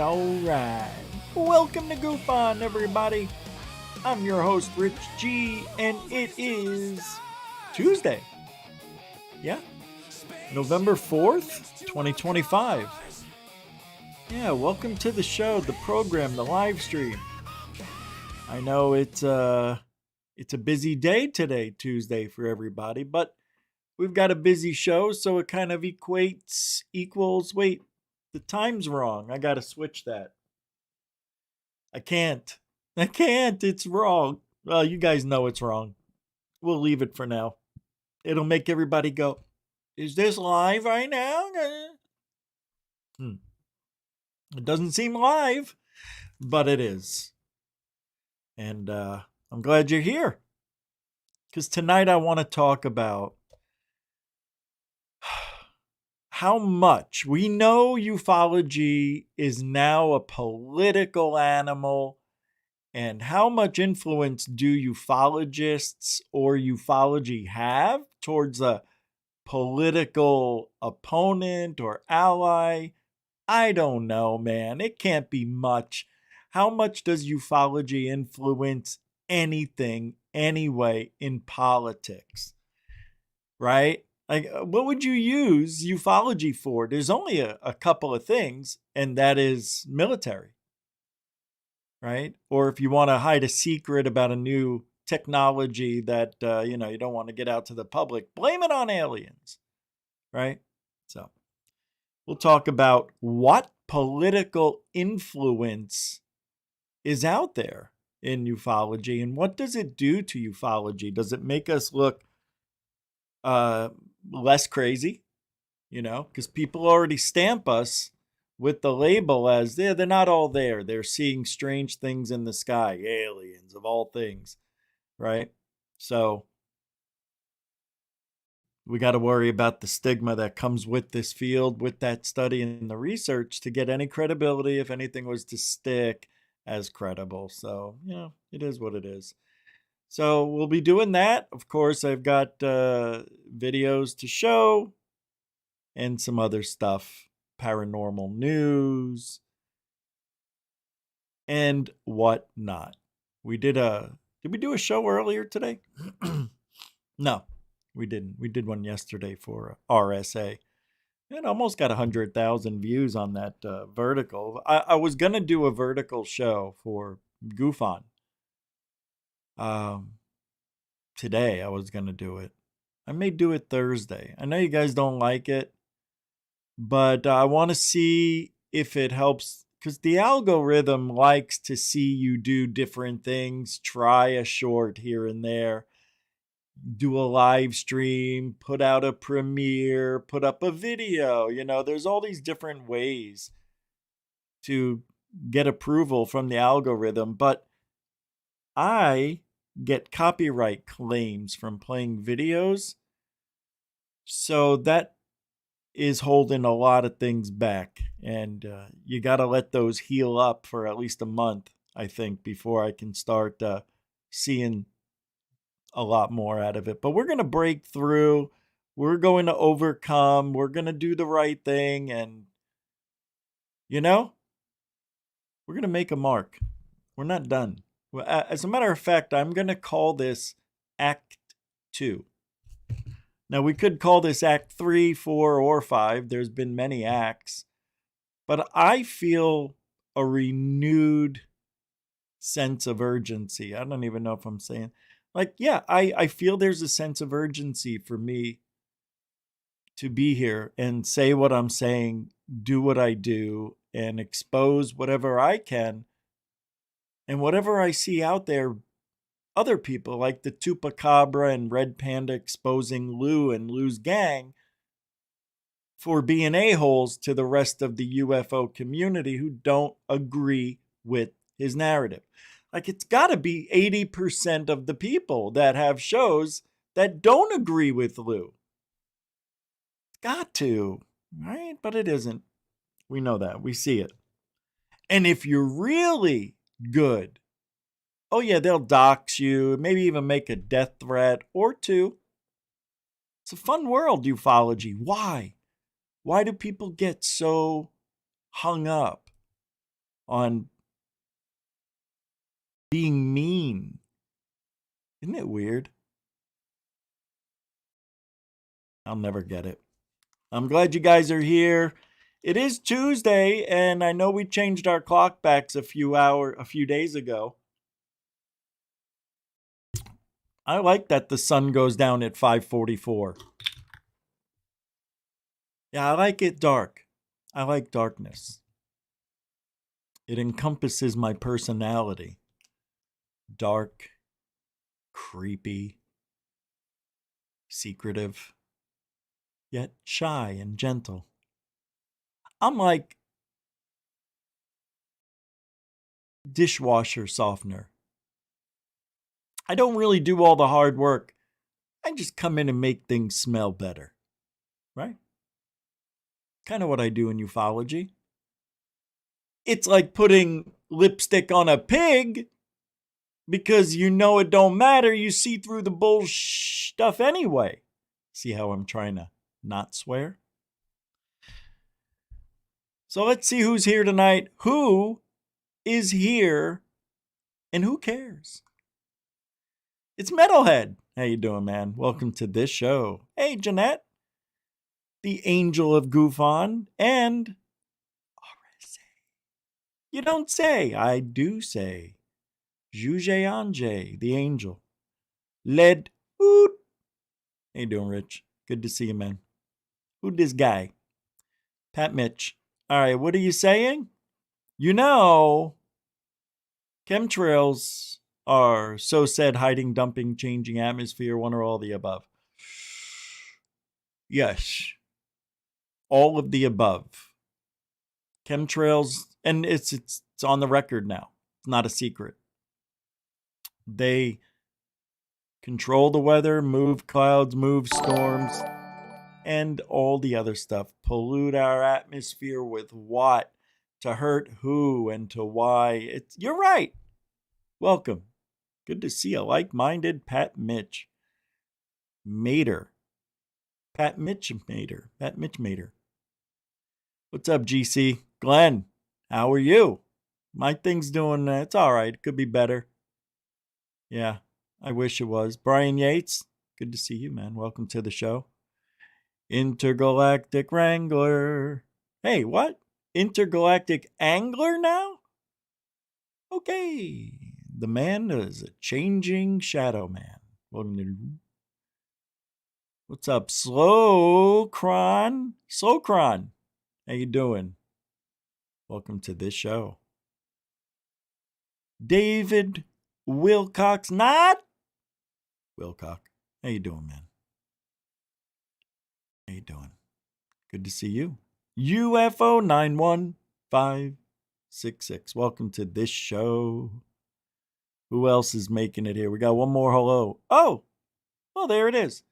Alright. Welcome to Goof On, everybody. I'm your host, Rich G, and it is Tuesday. Yeah. November 4th, 2025. Yeah, welcome to the show, the program, the live stream. I know it's a busy day today, Tuesday, for everybody, but we've got a busy show, so it kind of equals, wait, the time's wrong. I gotta switch that. I can't. It's wrong. Well, you guys know it's wrong. We'll leave it for now. It'll make everybody go, is this live right now? It doesn't seem live, but it is. And I'm glad you're here. Because tonight I want to talk about how much we know ufology is now a political animal, and how much influence do ufologists or ufology have towards a political opponent or ally? I don't know, man. It can't be much. How much does ufology influence anything anyway in politics? Right? Like, what would you use ufology for? There's only a couple of things, and that is military, right? Or if you want to hide a secret about a new technology that, you don't want to get out to the public, blame it on aliens, right? So we'll talk about what political influence is out there in ufology, and what does it do to ufology? Does it make us look less crazy, because people already stamp us with the label as they're not all there. They're seeing strange things in the sky, aliens of all things, right? So we got to worry about the stigma that comes with this field, with that study and the research, to get any credibility, if anything was to stick as credible. So, it is what it is. So we'll be doing that. Of course, I've got videos to show and some other stuff, paranormal news and whatnot. Did we do a show earlier today? No, we didn't. We did one yesterday for RSA. It almost got 100,000 views on that vertical. I was going to do a vertical show for Goof On. Today I was going to do it. I may do it Thursday. I know you guys don't like it, but I want to see if it helps, because the algorithm likes to see you do different things, try a short here and there, do a live stream, put out a premiere, put up a video. There's all these different ways to get approval from the algorithm, but I get copyright claims from playing videos. So that is holding a lot of things back. And you got to let those heal up for at least a month, I think, before I can start seeing a lot more out of it. But we're going to break through. We're going to overcome. We're going to do the right thing. And, you know, we're going to make a mark. We're not done. As a matter of fact, I'm going to call this Act 2. Now, we could call this Act 3, 4, or 5. There's been many acts. But I feel a renewed sense of urgency. I don't even know if I'm saying, like, yeah, I feel there's a sense of urgency for me to be here and say what I'm saying, do what I do, and expose whatever I can. And whatever I see out there, other people like the Chupacabra and Red Panda exposing Lou and Lou's gang for being a-holes to the rest of the UFO community who don't agree with his narrative. Like, it's got to be 80% of the people that have shows that don't agree with Lou. It's got to, right? But it isn't. We know that. We see it. And if you're really good, oh yeah, they'll dox you, maybe even make a death threat or two. It's a fun world, ufology. Why? Why do people get so hung up on being mean? Isn't it weird? I'll never get it. I'm glad you guys are here. It is Tuesday, and I know we changed our clock backs a few days ago. I like that the sun goes down at 5:44. Yeah, I like it dark. I like darkness. It encompasses my personality. Dark, creepy, secretive, yet shy and gentle. I'm like dishwasher softener. I don't really do all the hard work. I just come in and make things smell better. Right? Kind of what I do in ufology. It's like putting lipstick on a pig because you know it don't matter. You see through the bull stuff anyway. See how I'm trying to not swear? So let's see who's here tonight. Who is here and who cares? It's Metalhead. How you doing, man? Welcome to this show. Hey, Jeanette, the angel of Goof On, and RSA. You don't say, I do say. Juge Anje, the angel. Led Hoot. How you doing, Rich? Good to see you, man. Who this guy? Pat Mitch. All right, what are you saying? You know, chemtrails are so said, hiding, dumping, changing atmosphere, one or all the above. Yes. All of the above. Chemtrails, and it's on the record now. It's not a secret. They control the weather, move clouds, move storms, and all the other stuff. Pollute our atmosphere with what? To hurt who and to why? You're right. Welcome. Good to see a like-minded Pat Mitch. Mater. Pat Mitch Mater. Pat Mitch Mater. What's up, GC? Glenn, how are you? My thing's doing, it's all right. It could be better. Yeah, I wish it was. Brian Yates, good to see you, man. Welcome to the show. Intergalactic Wrangler. Hey, what? Intergalactic Angler now? Okay. The man is a changing shadow man. What's up, Slowcron? Slowcron, how you doing? Welcome to this show. David Wilcox, not Wilcox. How you doing, man? How you doing? Good to see you. UFO 91566. Welcome to this show. Who else is making it here? We got one more hello. Oh, well, there it is.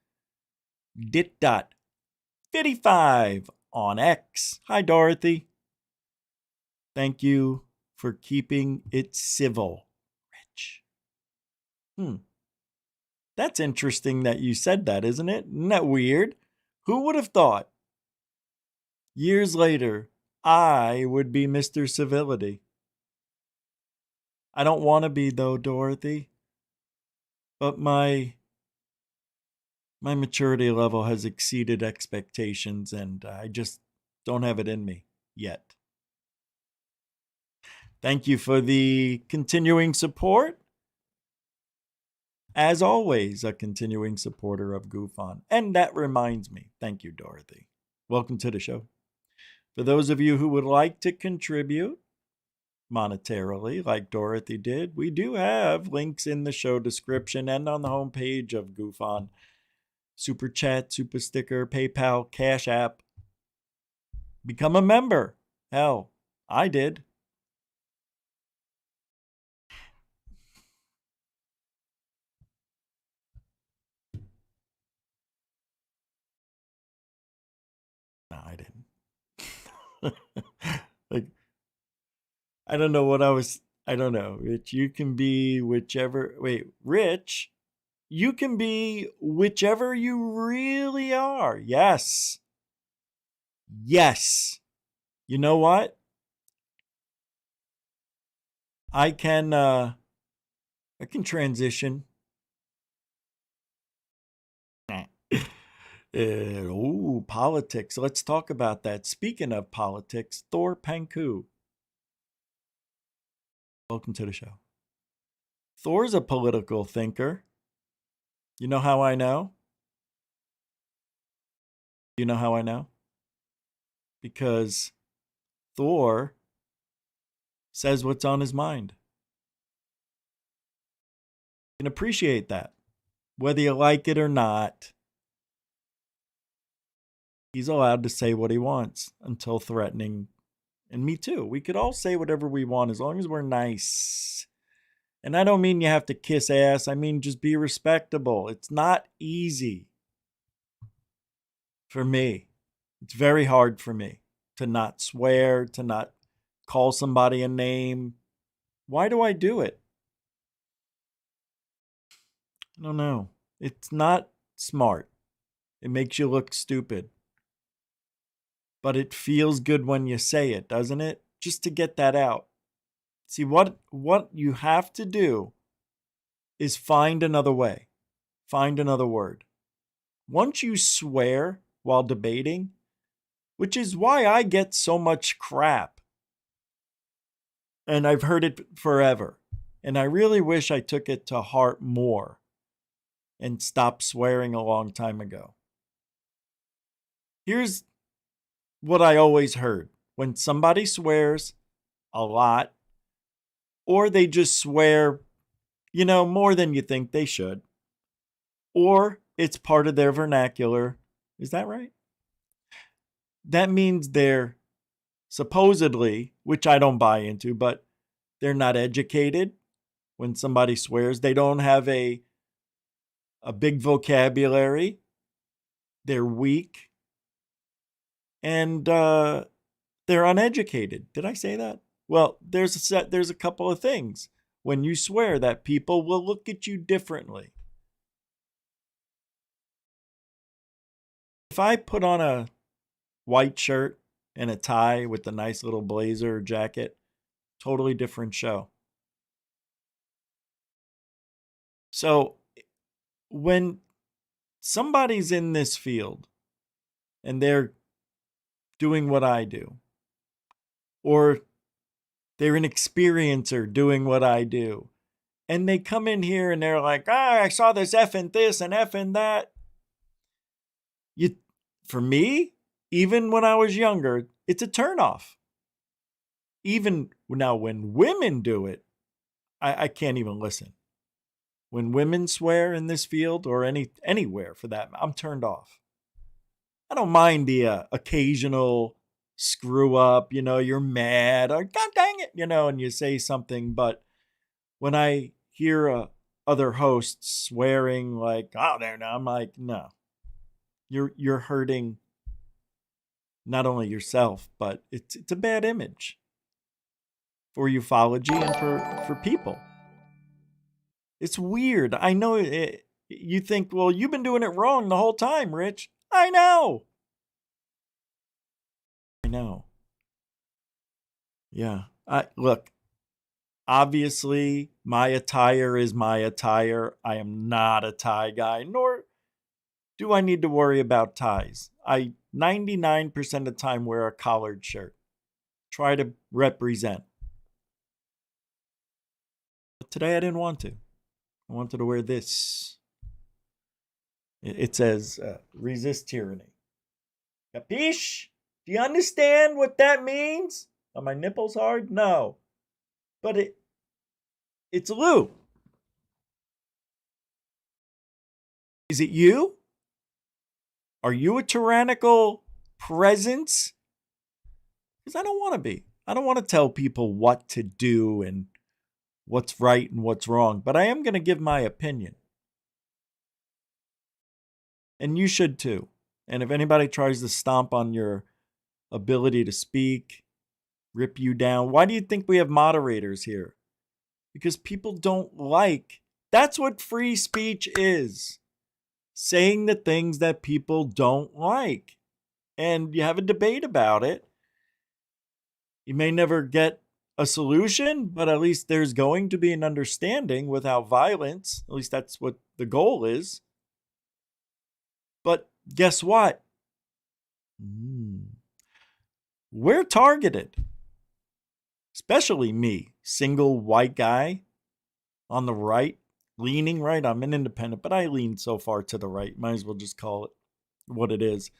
Dit dot. 55 on X. Hi, Dorothy. Thank you for keeping it civil, Rich. That's interesting that you said that, isn't it? Isn't that weird? Who would have thought? Years later, I would be Mr. Civility. I don't want to be, though, Dorothy. But my maturity level has exceeded expectations, and I just don't have it in me yet. Thank you for the continuing support. As always, a continuing supporter of Goof On. And that reminds me, thank you, Dorothy. Welcome to the show. For those of you who would like to contribute monetarily, like Dorothy did, we do have links in the show description and on the homepage of Goof On. Super Chat, Super Sticker, PayPal, Cash App. Become a member. Hell, I did. No, I didn't. Like, I don't know what I don't know. Rich, you can be whichever. Wait, Rich, you can be whichever you really are. Yes. Yes. You know what? I can transition. Politics. Let's talk about that. Speaking of politics, Thor Panku. Welcome to the show. Thor's a political thinker. You know how I know? You know how I know? Because Thor says what's on his mind. You can appreciate that. Whether you like it or not, he's allowed to say what he wants until threatening. And me too. We could all say whatever we want as long as we're nice. And I don't mean you have to kiss ass. I mean just be respectable. It's not easy for me. It's very hard for me to not swear, to not call somebody a name. Why do I do it? I don't know. It's not smart. It makes you look stupid. But it feels good when you say it, doesn't it? Just to get that out. See, what you have to do is find another way. Find another word. Once you swear while debating, which is why I get so much crap, and I've heard it forever, and I really wish I took it to heart more and stopped swearing a long time ago. Here's what I always heard. When somebody swears a lot, or they just swear, more than you think they should, or it's part of their vernacular. Is that right? That means they're supposedly, which I don't buy into, but they're not educated. When somebody swears, they don't have a big vocabulary. They're weak. And they're uneducated. Did I say that? Well, there's a couple of things when you swear that people will look at you differently. If I put on a white shirt and a tie with a nice little blazer or jacket, totally different show. So when somebody's in this field and they're doing what I do, or they're an experiencer doing what I do, and they come in here and they're like, I saw this effing this and effing that. For me, even when I was younger, it's a turnoff. Even now, when women do it, I can't even listen. When women swear in this field or anywhere for that, I'm turned off. I don't mind the occasional screw up, you're mad or God dang it, and you say something. But when I hear other hosts swearing like, oh, there now, I'm like, no, you're hurting not only yourself, but it's a bad image for ufology and for people. It's weird. I know you think, well, you've been doing it wrong the whole time, Rich. I know. I know. Yeah. Look, obviously, my attire is my attire. I am not a tie guy, nor do I need to worry about ties. I 99% of the time wear a collared shirt. Try to represent. But today I didn't want to. I wanted to wear this. It says, resist tyranny. Capiche? Do you understand what that means? Are my nipples hard? No. But it's Lou. Is it you? Are you a tyrannical presence? Because I don't want to be. I don't want to tell people what to do and what's right and what's wrong. But I am going to give my opinion. And you should too. And if anybody tries to stomp on your ability to speak, rip you down, why do you think we have moderators here? Because people don't like. That's what free speech is. Saying the things that people don't like. And you have a debate about it. You may never get a solution, but at least there's going to be an understanding without violence. At least that's what the goal is. But guess what? We're targeted. Especially me, single white guy on the right, leaning right. I'm an independent, but I lean so far to the right. Might as well just call it what it is.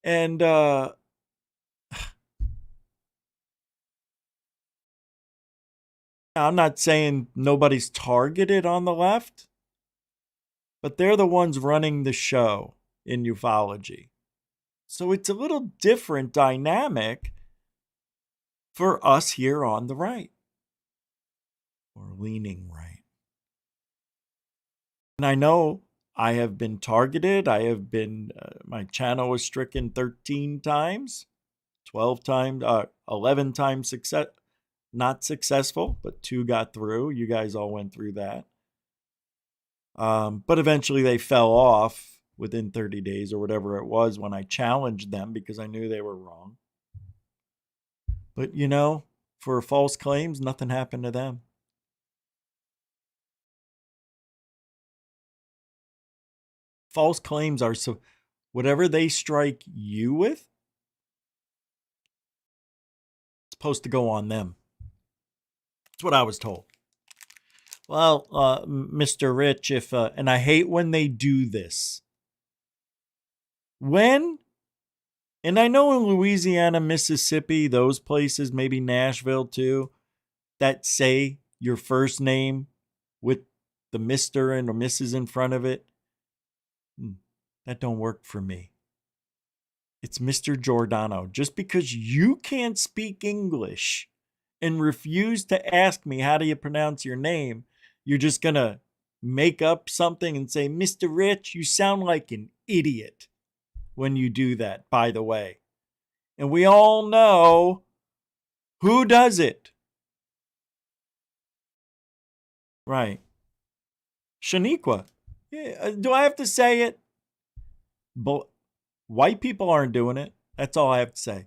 And I'm not saying nobody's targeted on the left, but they're the ones running the show in ufology. So it's a little different dynamic for us here on the right, or leaning right. And I know I have been targeted. I have been, my channel was stricken 13 times, 12 times, 11 times not successful, but 2 got through. You guys all went through that. But eventually they fell off within 30 days or whatever it was when I challenged them because I knew they were wrong. But for false claims, nothing happened to them. False claims are so whatever they strike you with, it's supposed to go on them. That's what I was told. Well, Mr. Rich, and I hate when they do this. And I know in Louisiana, Mississippi, those places, maybe Nashville too, that say your first name with the Mr. and or Mrs. in front of it, that don't work for me. It's Mr. Giordano. Just because you can't speak English and refuse to ask me how do you pronounce your name, you're just going to make up something and say, Mr. Rich, you sound like an idiot when you do that, by the way. And we all know who does it. Right. Shaniqua. Yeah, do I have to say it? But white people aren't doing it. That's all I have to say.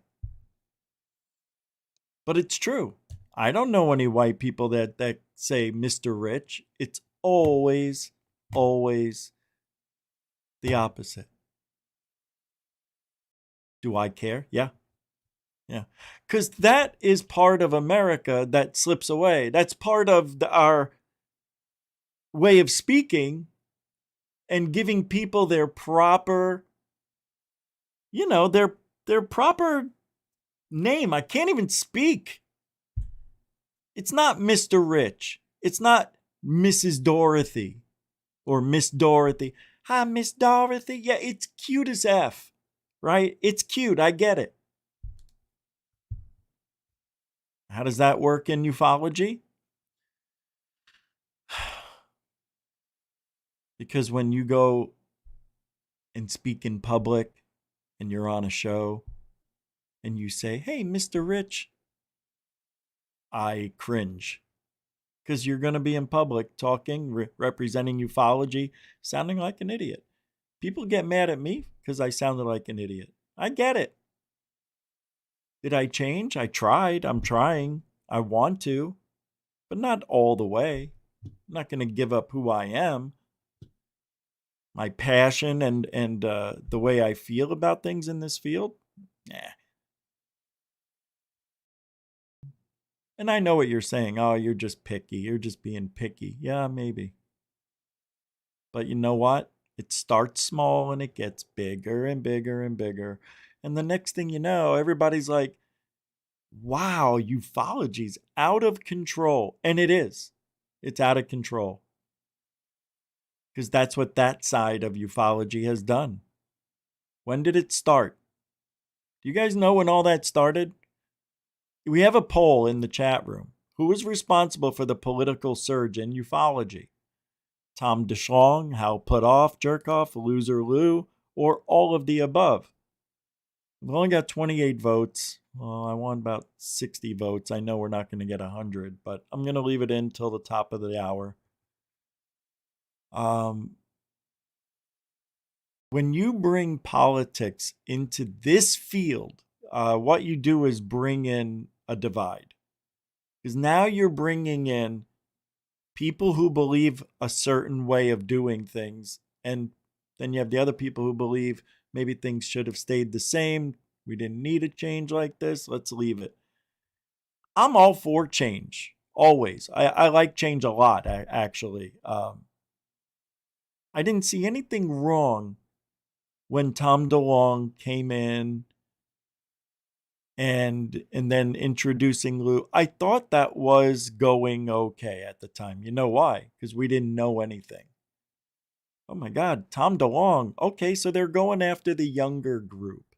But it's true. I don't know any white people that say Mr. Rich. It's always the opposite. Do I care? Yeah. Yeah. Because that is part of America that slips away. That's part of our way of speaking and giving people their proper, their proper name. I can't even speak. It's not Mr. Rich. It's not Mrs. Dorothy or Miss Dorothy. Hi, Miss Dorothy. Yeah, it's cute as F, right? It's cute. I get it. How does that work in ufology? Because when you go and speak in public and you're on a show and you say, "Hey, Mr. Rich," I cringe because you're going to be in public talking, representing ufology, sounding like an idiot. People get mad at me because I sounded like an idiot. I get it. Did I change? I tried. I'm trying. I want to, but not all the way. I'm not going to give up who I am, my passion, and the way I feel about things in this field. Nah. And I know what you're saying. Oh, you're just picky. You're just being picky. Yeah, maybe. But you know what? It starts small and it gets bigger and bigger and bigger. And the next thing you know, everybody's like, wow, ufology's out of control. And it is. It's out of control. Because that's what that side of ufology has done. When did it start? Do you guys know when all that started? We have a poll in the chat room. Who was responsible for the political surge in ufology? Tom DeShlong, Hal Puthoff, Jerkoff, Loser Lou, or all of the above? We've only got 28 votes. Well, I want about 60 votes. I know we're not going to get 100, but I'm going to leave it in till the top of the hour. When you bring politics into this field, what you do is bring in a divide. Because now you're bringing in people who believe a certain way of doing things, and then you have the other people who believe maybe things should have stayed the same. We didn't need a change like this. Let's leave it. I'm all for change, always. I like change a lot, actually. I didn't see anything wrong when Tom DeLonge came in and then introducing Lou. I thought that was going okay at the time. You know why? Because we didn't know anything. Oh my God, Tom DeLonge. Okay, so they're going after the younger group,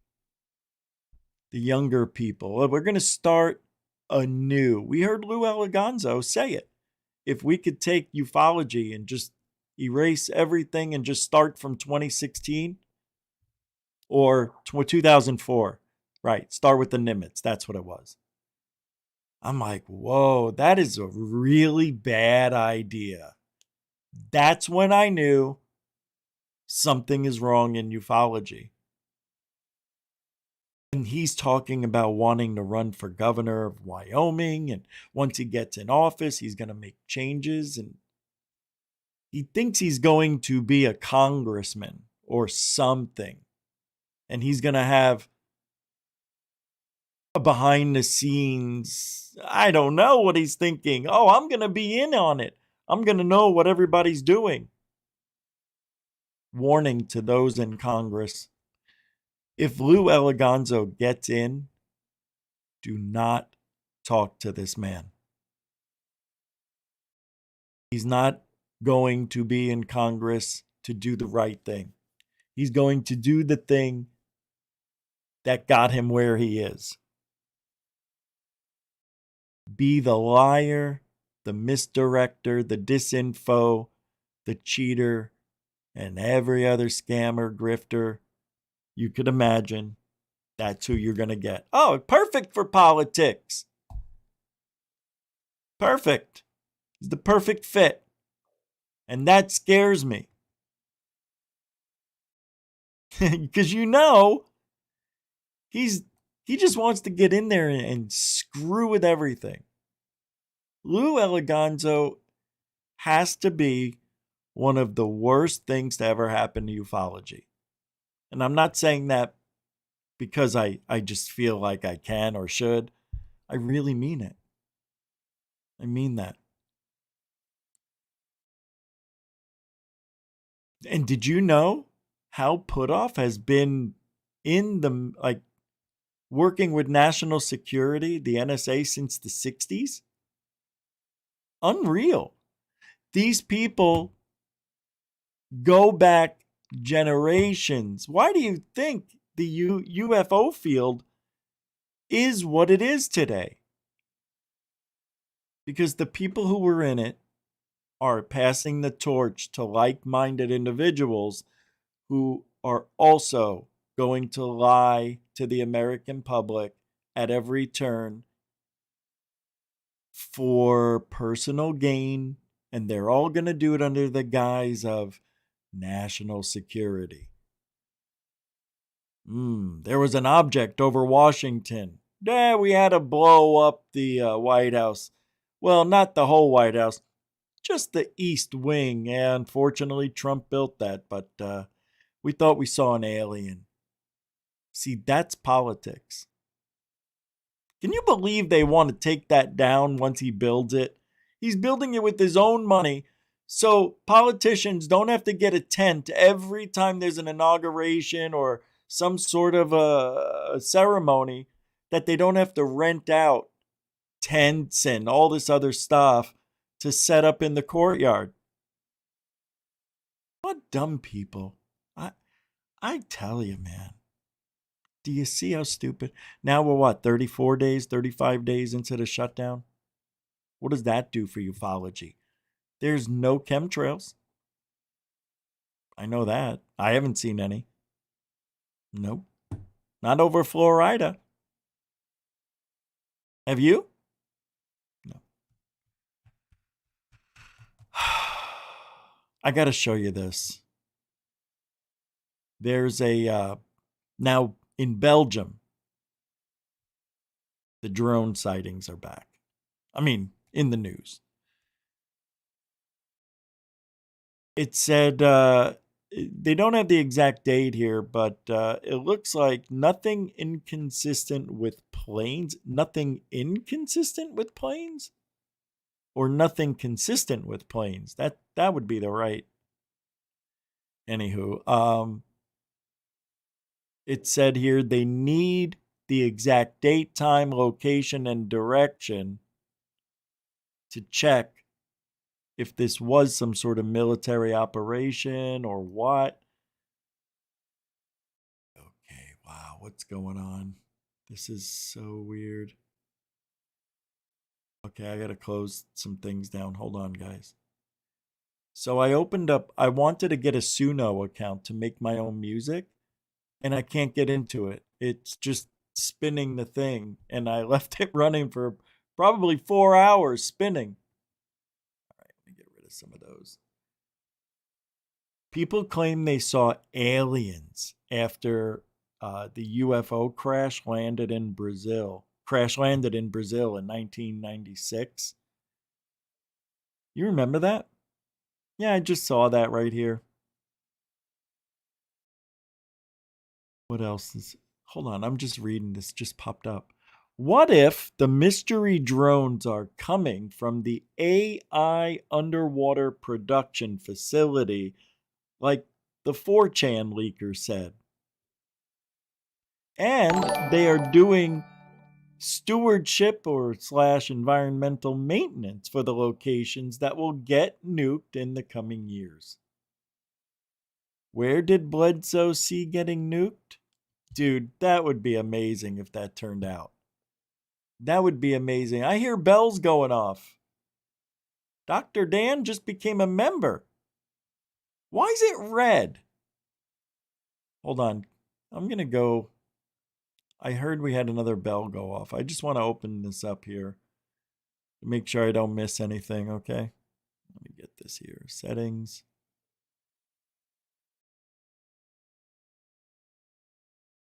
the younger people. We're going to start anew. We heard Lou Eliganzo say it. If we could take ufology and just erase everything and just start from 2016 or 2004, right? Start with the Nimitz. That's what it was. I'm like, whoa, that is a really bad idea. That's when I knew something is wrong in ufology. And he's talking about wanting to run for governor of Wyoming. And once he gets in office, he's going to make changes. And he thinks he's going to be a congressman or something. And he's going to have a behind the scenes, I don't know what he's thinking. Oh, I'm going to be in on it. I'm going to know what everybody's doing. Warning to those in Congress. If Lou Eliganzo gets in, do not talk to this man. He's not going to be in Congress to do the right thing. He's going to do the thing that got him where he is. Be the liar, the misdirector, the disinfo, the cheater, and every other scammer, grifter you could imagine. That's who you're going to get. Oh, perfect for politics. Perfect. He's the perfect fit. And that scares me. Because he just wants to get in there and screw with everything. Lou Eliganzo has to be one of the worst things to ever happen to ufology. And I'm not saying that because I just feel like I can or should. I really mean it. I mean that. And did you know Hal Puthoff has been in the, working with national security, the NSA, since the 60s? Unreal. These people go back generations. Why do you think the UFO field is what it is today? Because the people who were in it are passing the torch to like-minded individuals who are also going to lie to the American public at every turn for personal gain, and they're all going to do it under the guise of national security. There was an object over Washington. We had to blow up the White House. Well, not the whole White House, just the East Wing. Yeah, unfortunately, Trump built that, but we thought we saw an alien. See, that's politics. Can you believe they want to take that down once he builds it? He's building it with his own money, so politicians don't have to get a tent every time there's an inauguration or some sort of a ceremony, that they don't have to rent out tents and all this other stuff to set up in the courtyard. What dumb people. I tell you, man. Do you see how stupid? Now we're what, 34 days, 35 days into the shutdown? What does that do for ufology? There's no chemtrails. I know that. I haven't seen any. Nope. Not over Florida. Have you? No. I got to show you this. There's a, now in Belgium, the drone sightings are back. I mean, in the news. It said, they don't have the exact date here, but it looks like nothing inconsistent with planes. Nothing inconsistent with planes? Or nothing consistent with planes. That would be the right. Anywho, it said here they need the exact date, time, location, and direction to check if this was some sort of military operation or what. Okay, wow, what's going on? This is so weird. Okay, I gotta close some things down. Hold on, guys. So I wanted to get a Suno account to make my own music, and I can't get into it. It's just spinning the thing, and I left it running for probably 4 hours spinning. All right, let me get rid of some of those. People claim they saw aliens after the UFO crash landed in Brazil. Crash landed in Brazil in 1996. You remember that? Yeah, I just saw that right here. What else is... Hold on, I'm just reading this. Just popped up. What if the mystery drones are coming from the AI underwater production facility, like the 4chan leaker said? And they are doing stewardship or / environmental maintenance for the locations that will get nuked in the coming years. Where did Bledsoe see getting nuked? Dude, that would be amazing if that turned out. That would be amazing. I hear bells going off. Dr. Dan just became a member. Why is it red? Hold on. I'm going to go. I heard we had another bell go off. I just want to open this up here to make sure I don't miss anything, okay? Let me get this here. Settings.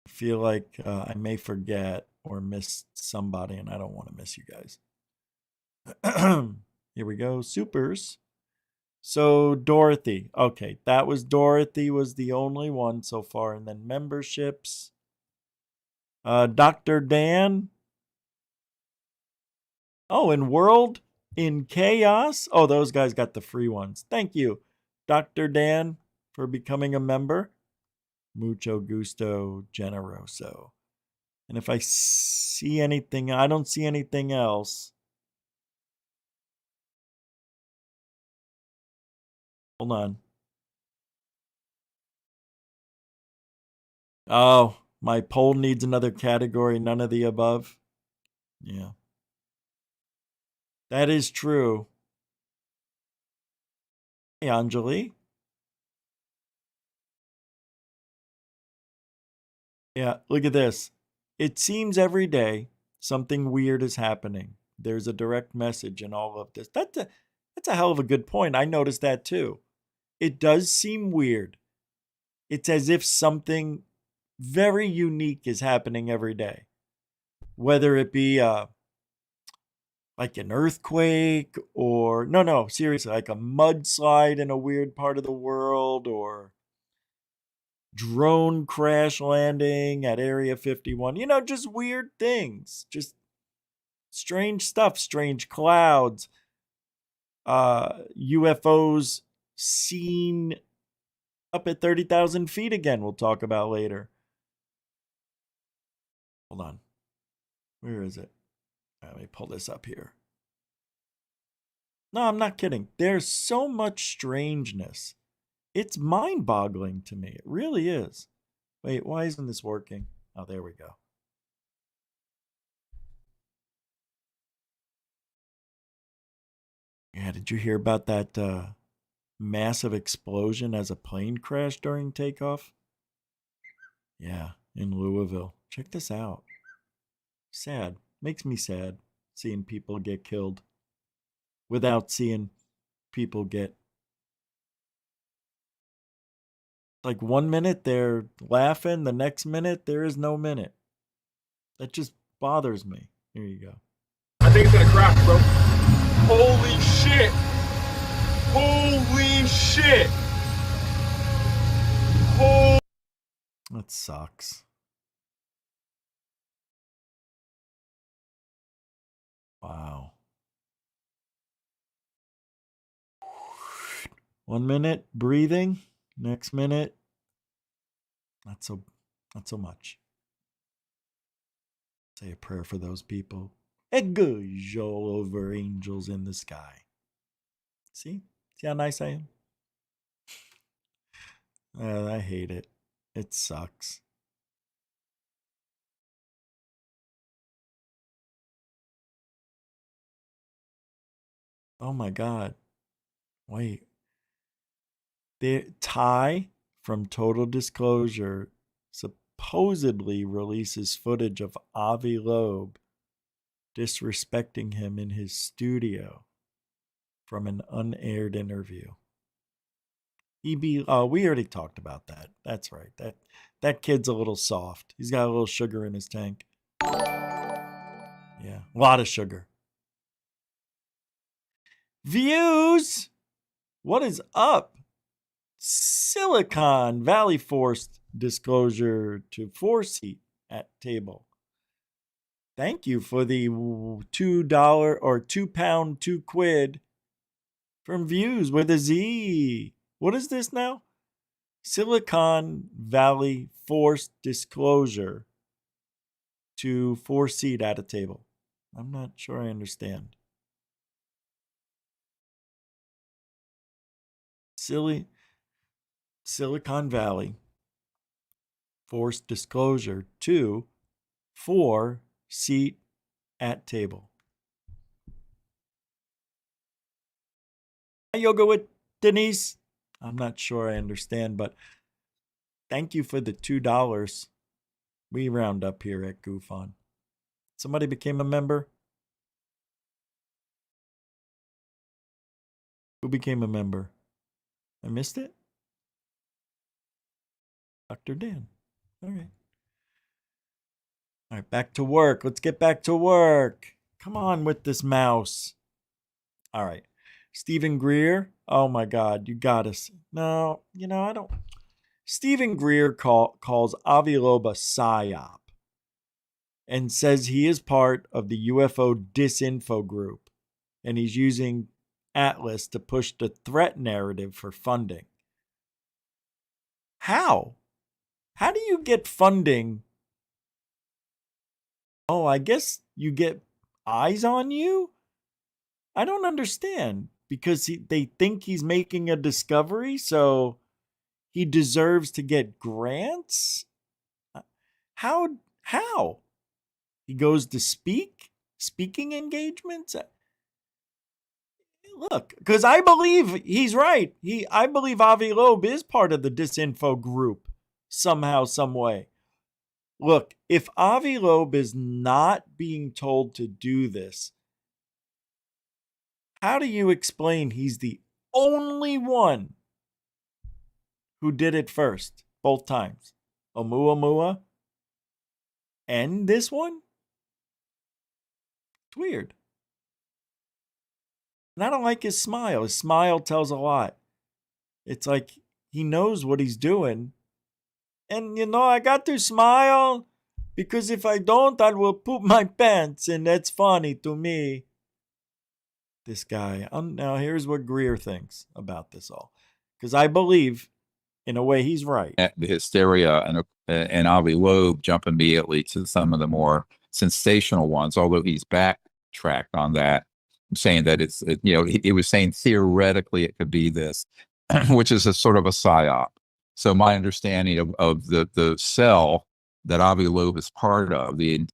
I feel like I may forget or miss somebody, and I don't want to miss you guys. Here we go. Supers. So Dorothy. Okay, that was Dorothy was the only one so far. And then memberships. Dr. Dan. Oh, and World in Chaos. Oh, those guys got the free ones. Thank you, Dr. Dan, for becoming a member. Mucho gusto, generoso. And if I see anything, I don't see anything else. Hold on. Oh, my poll needs another category. None of the above. Yeah. That is true. Hey, Anjali. Yeah, look at this. It seems every day something weird is happening. There's a direct message in all of this. That's a hell of a good point. I noticed that too. It does seem weird. It's as if something very unique is happening every day. Whether it be like an earthquake or no, seriously, like a mudslide in a weird part of the world, or drone crash landing at Area 51. Just weird things. Just strange stuff, strange clouds, UFOs seen up at 30,000 feet again, we'll talk about later. Hold on. Where is it? Let me pull this up here. No, I'm not kidding. There's so much strangeness. It's mind-boggling to me. It really is. Wait, why isn't this working? Oh, there we go. Yeah, did you hear about that massive explosion as a plane crashed during takeoff? Yeah, in Louisville. Check this out. Sad. Makes me sad seeing people get killed without seeing people get. Like 1 minute they're laughing, the next minute there is no minute. That just bothers me. Here you go. I think it's gonna crash, bro. Holy shit! Holy shit! That sucks. Wow. 1 minute breathing, next minute not so much. Say a prayer for those people. It goes all over angels in the sky. See how nice I am? I hate it. It sucks. Oh my God. Wait. Ty from Total Disclosure supposedly releases footage of Avi Loeb disrespecting him in his studio from an unaired interview. We already talked about that. That's right. That kid's a little soft. He's got a little sugar in his tank. Yeah, a lot of sugar. Views. What is up? Silicon Valley forced disclosure to 4-seat at table. Thank you for the $2 or £2, £2 from Views with a Z. What is this now? Silicon Valley forced disclosure to 4-seat at a table. I'm not sure I understand. Silicon Valley forced disclosure to 4-seat at table. Yoga with Denise. I'm not sure I understand, but thank you for the $2. We round up here at GoofOn. Somebody became a member? Who became a member? I missed it? Dr. Dan. All right. All right, back to work. Let's get back to work. Come on with this mouse. All right. Stephen Greer. Oh my God, you got us. No, I don't. Stephen Greer calls Avi Loeb a psyop and says he is part of the UFO disinfo group, and he's using Atlas to push the threat narrative for funding. How? How do you get funding? Oh, I guess you get eyes on you? I don't understand, because they think he's making a discovery, so he deserves to get grants? How? He goes to speaking engagements? Look, because I believe he's right. I believe Avi Loeb is part of the disinfo group somehow, some way. Look, if Avi Loeb is not being told to do this, how do you explain he's the only one who did it first, both times? Oumuamua and this one? It's weird. And I don't like his smile. His smile tells a lot. It's like he knows what he's doing. And I got to smile because if I don't, I will poop my pants. And that's funny to me. This guy. Now, here's what Greer thinks about this all. Because I believe, in a way, he's right. The hysteria and Avi Loeb jump immediately to some of the more sensational ones, although he's backtracked on that, saying that he was saying theoretically it could be this, which is a sort of a psyop. So my understanding of the cell that Avi Loeb is part of, the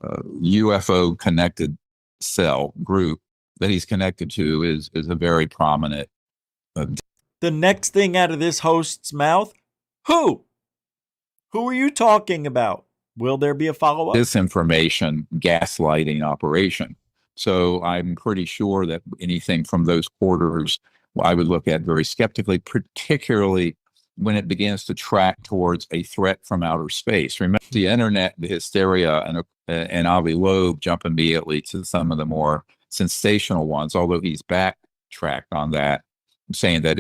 UFO connected cell group that he's connected to, is a very prominent. The next thing out of this host's mouth, who? Who are you talking about? Will there be a follow-up? Disinformation, gaslighting operation. So I'm pretty sure that anything from those quarters, I would look at very skeptically, particularly when it begins to track towards a threat from outer space. Remember, the internet, the hysteria, and Avi Loeb jump immediately to some of the more sensational ones, although he's backtracked on that, saying that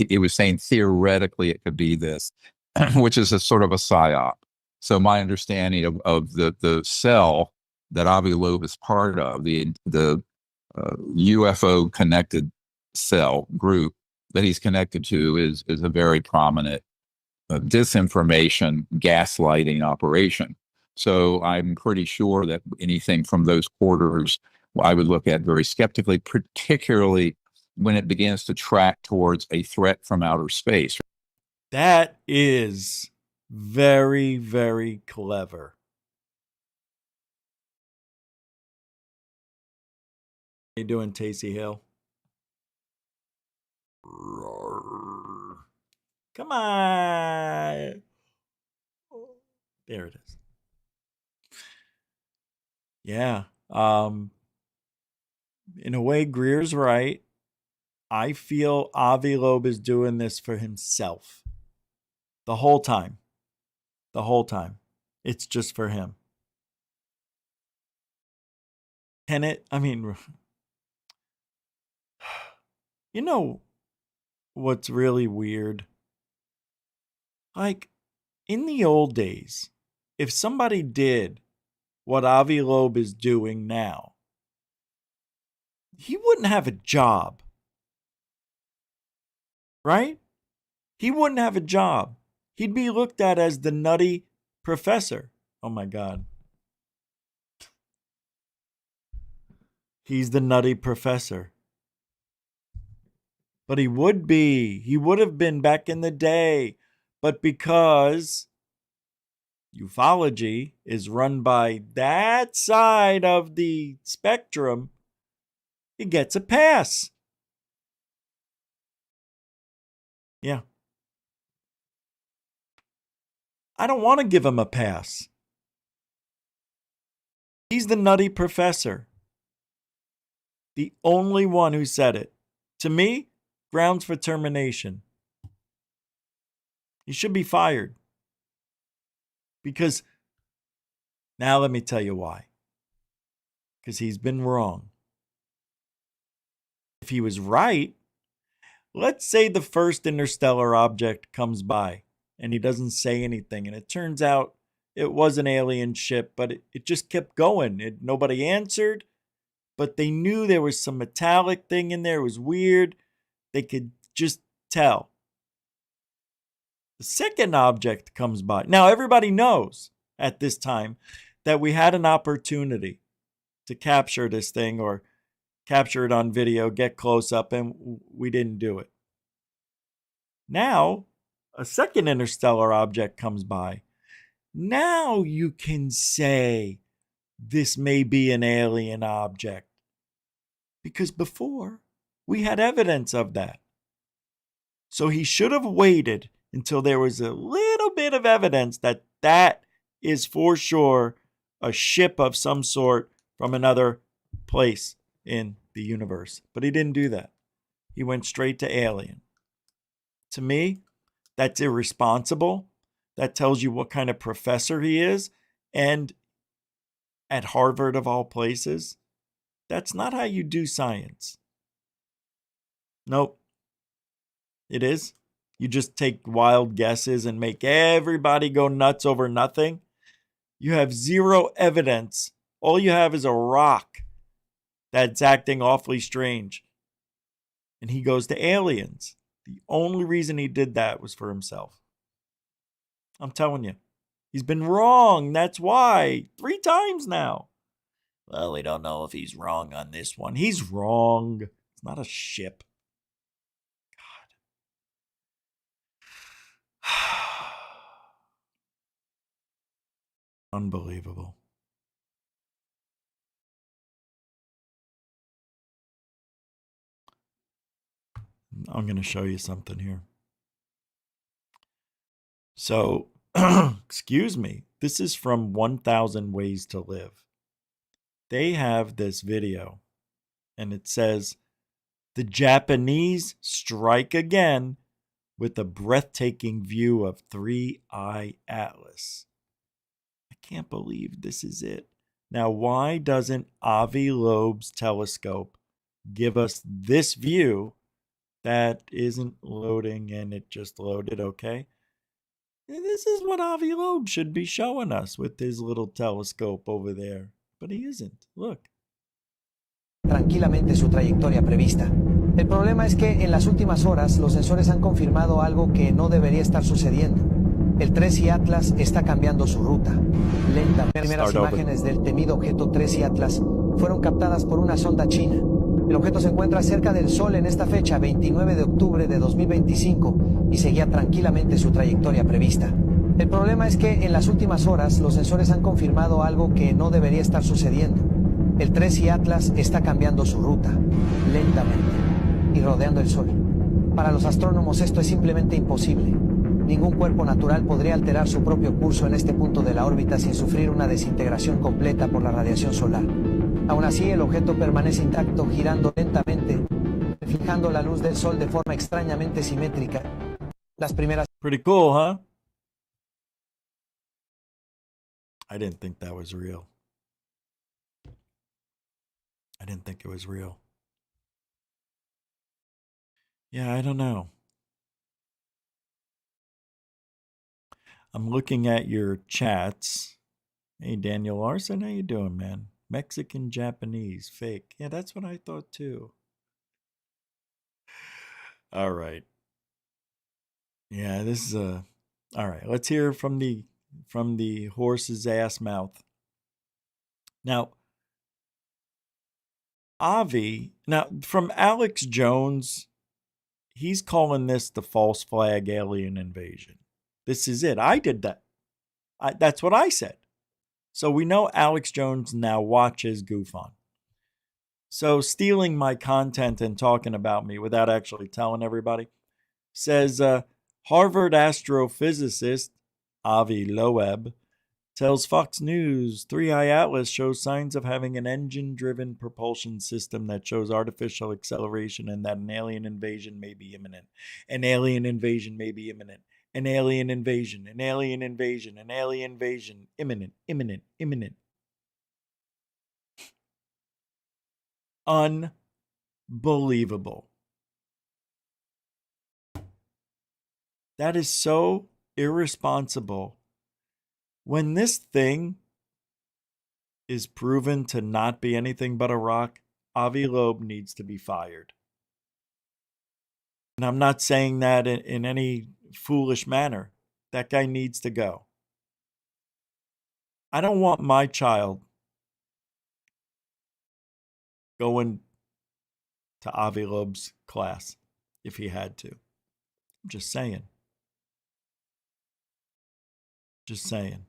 he was saying theoretically it could be this, which is a sort of a psyop. So my understanding of the cell that Avi Loeb is part of, the UFO connected cell group that he's connected to, is a very prominent disinformation, gaslighting operation. So I'm pretty sure that anything from those quarters, I would look at very skeptically, particularly when it begins to track towards a threat from outer space. That is very, very clever. How you doing, Tacey Hill? Come on. There it is. Yeah. In a way, Greer's right. I feel Avi Loeb is doing this for himself. The whole time. The whole time. It's just for him. Can it? I mean, you know what's really weird? Like, in the old days, if somebody did what Avi Loeb is doing now, he wouldn't have a job. Right? He wouldn't have a job. He'd be looked at as the nutty professor. Oh my God. He's the nutty professor. But he would be. He would have been back in the day. But because ufology is run by that side of the spectrum, he gets a pass. Yeah. I don't want to give him a pass. He's the nutty professor. The only one who said it. To me, grounds for termination. He should be fired. Because, now let me tell you why. Because he's been wrong. If he was right, let's say the first interstellar object comes by and he doesn't say anything, and it turns out it was an alien ship, but it just kept going. Nobody answered, but they knew there was some metallic thing in there. It was weird. They could just tell. The second object comes by. Now, everybody knows at this time that we had an opportunity to capture this thing or capture it on video, get close up, and we didn't do it. Now, a second interstellar object comes by. Now you can say this may be an alien object. Because before, we had evidence of that. So he should have waited until there was a little bit of evidence that is for sure a ship of some sort from another place in the universe. But he didn't do that. He went straight to alien. To me, that's irresponsible. That tells you what kind of professor he is. And at Harvard, of all places, that's not how you do science. Nope. It is. You just take wild guesses and make everybody go nuts over nothing. You have zero evidence. All you have is a rock that's acting awfully strange. And he goes to aliens. The only reason he did that was for himself. I'm telling you. He's been wrong. That's why. 3 times now. Well, we don't know if he's wrong on this one. He's wrong. It's not a ship. God. Unbelievable. I'm going to show you something here. So, excuse me. This is from 1000 Ways to Live. They have this video, and it says, "The Japanese strike again with a breathtaking view of Three-Eye Atlas." I can't believe this is it. Now, why doesn't Avi Loeb's telescope give us this view that isn't loading, and it just loaded? Okay. This is what Avi Loeb should be showing us with his little telescope over there. But he isn't. Look. Tranquilamente su trayectoria prevista. El problema es que en las últimas horas los sensores han confirmado algo que no debería estar sucediendo. El 3i Atlas está cambiando su ruta. Lenta. Las primeras imágenes del temido objeto 3i Atlas fueron captadas por una sonda china. El objeto se encuentra cerca del Sol en esta fecha, 29 de octubre de 2025, y seguía tranquilamente su trayectoria prevista. El problema es que en las últimas horas los sensores han confirmado algo que no debería estar sucediendo. El 3i Atlas está cambiando su ruta, lentamente, y rodeando el Sol. Para los astrónomos esto es simplemente imposible. Ningún cuerpo natural podría alterar su propio curso en este punto de la órbita sin sufrir una desintegración completa por la radiación solar. Aún así, el objeto permanece intacto, girando lentamente, reflejando la luz del Sol de forma extrañamente simétrica. Las primeras... Pretty cool, huh? I didn't think that was real. I didn't think it was real. Yeah, I don't know. I'm looking at your chats. Hey, Daniel Larson, how you doing, man? Mexican, Japanese, fake. Yeah, that's what I thought too. All right. Yeah, this is a... All right, let's hear from the horse's ass mouth. Now, Avi, from Alex Jones, he's calling this the false flag alien invasion. This is it. I did that. That's what I said. So we know Alex Jones now watches Goof On. So stealing my content and talking about me without actually telling everybody says Harvard astrophysicist Avi Loeb tells Fox News 3i Atlas shows signs of having an engine-driven propulsion system that shows artificial acceleration and that an alien invasion may be imminent. An alien invasion may be imminent. An alien invasion, an alien invasion, an alien invasion, imminent, imminent, imminent. Unbelievable. That is so irresponsible. When this thing is proven to not be anything but a rock, Avi Loeb needs to be fired. And I'm not saying that in any foolish manner. That guy needs to go. I don't want my child going to Avi Loeb's class if he had to. I'm just saying. Just saying.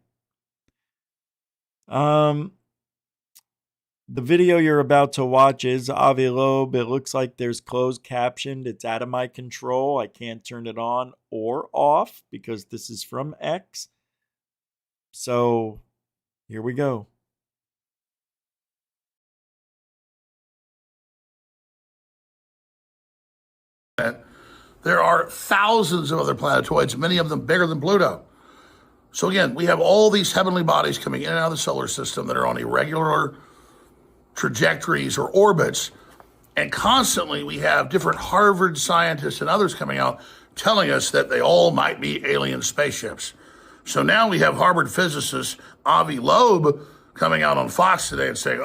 The video you're about to watch is Avi Loeb. It looks like there's closed captioned. It's out of my control. I can't turn it on or off because this is from X. So here we go. There are thousands of other planetoids, many of them bigger than Pluto. So again, we have all these heavenly bodies coming in and out of the solar system that are on irregular trajectories or orbits. And constantly we have different Harvard scientists and others coming out telling us that they all might be alien spaceships. So now we have Harvard physicist Avi Loeb coming out on Fox today and saying,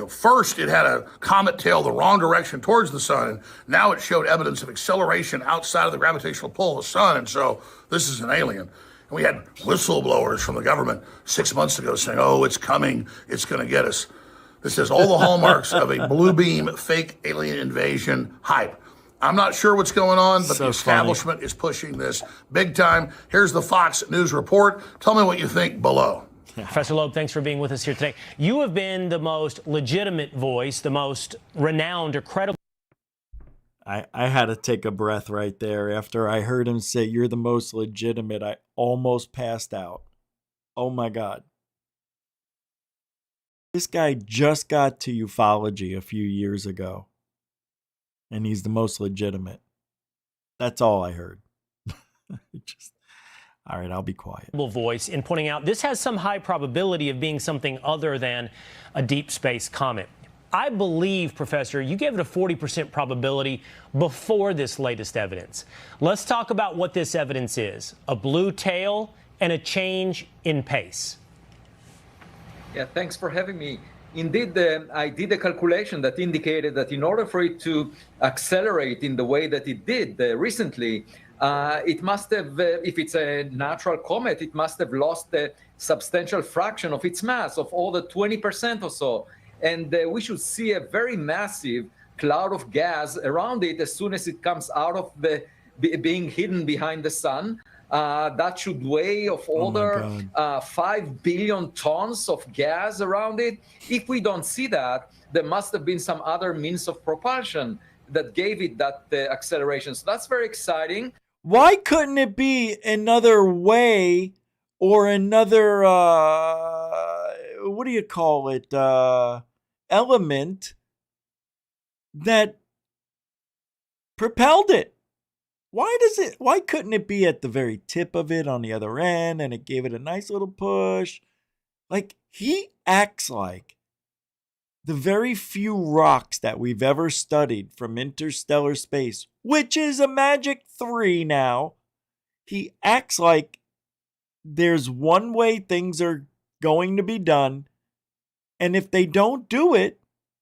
first it had a comet tail the wrong direction towards the sun, and now it showed evidence of acceleration outside of the gravitational pull of the sun, and so this is an alien. And we had whistleblowers from the government 6 months ago saying, it's coming, it's going to get us. This has all the hallmarks of a blue beam fake alien invasion hype. I'm not sure what's going on, but the establishment is pushing this big time. Here's the Fox News report. Tell me what you think below. Professor Loeb, thanks for being with us here today. You have been the most legitimate voice, the most renowned or credible. I had to take a breath right there. After I heard him say, "You're the most legitimate," I almost passed out. Oh my God. This guy just got to ufology a few years ago, and he's the most legitimate. That's all I heard. All right, I'll be quiet. Voice in pointing out this has some high probability of being something other than a deep space comet. I believe, Professor, you gave it a 40% probability before this latest evidence. Let's talk about what this evidence is: a blue tail and a change in pace. Yeah, thanks for having me. Indeed, I did a calculation that indicated that in order for it to accelerate in the way that it did recently, it must have, if it's a natural comet, it must have lost a substantial fraction of its mass, of all the 20% or so. And we should see a very massive cloud of gas around it as soon as it comes out of the being hidden behind the sun. That should weigh of older 5 billion tons of gas around it. If we don't see that, there must have been some other means of propulsion that gave it that acceleration. So that's very exciting. Why couldn't it be another way or another, what do you call it, element that propelled it? Why couldn't it be at the very tip of it on the other end and it gave it a nice little push? Like, he acts like the very few rocks that we've ever studied from interstellar space, which is a magic 3 now, he acts like there's one way things are going to be done, and if they don't do it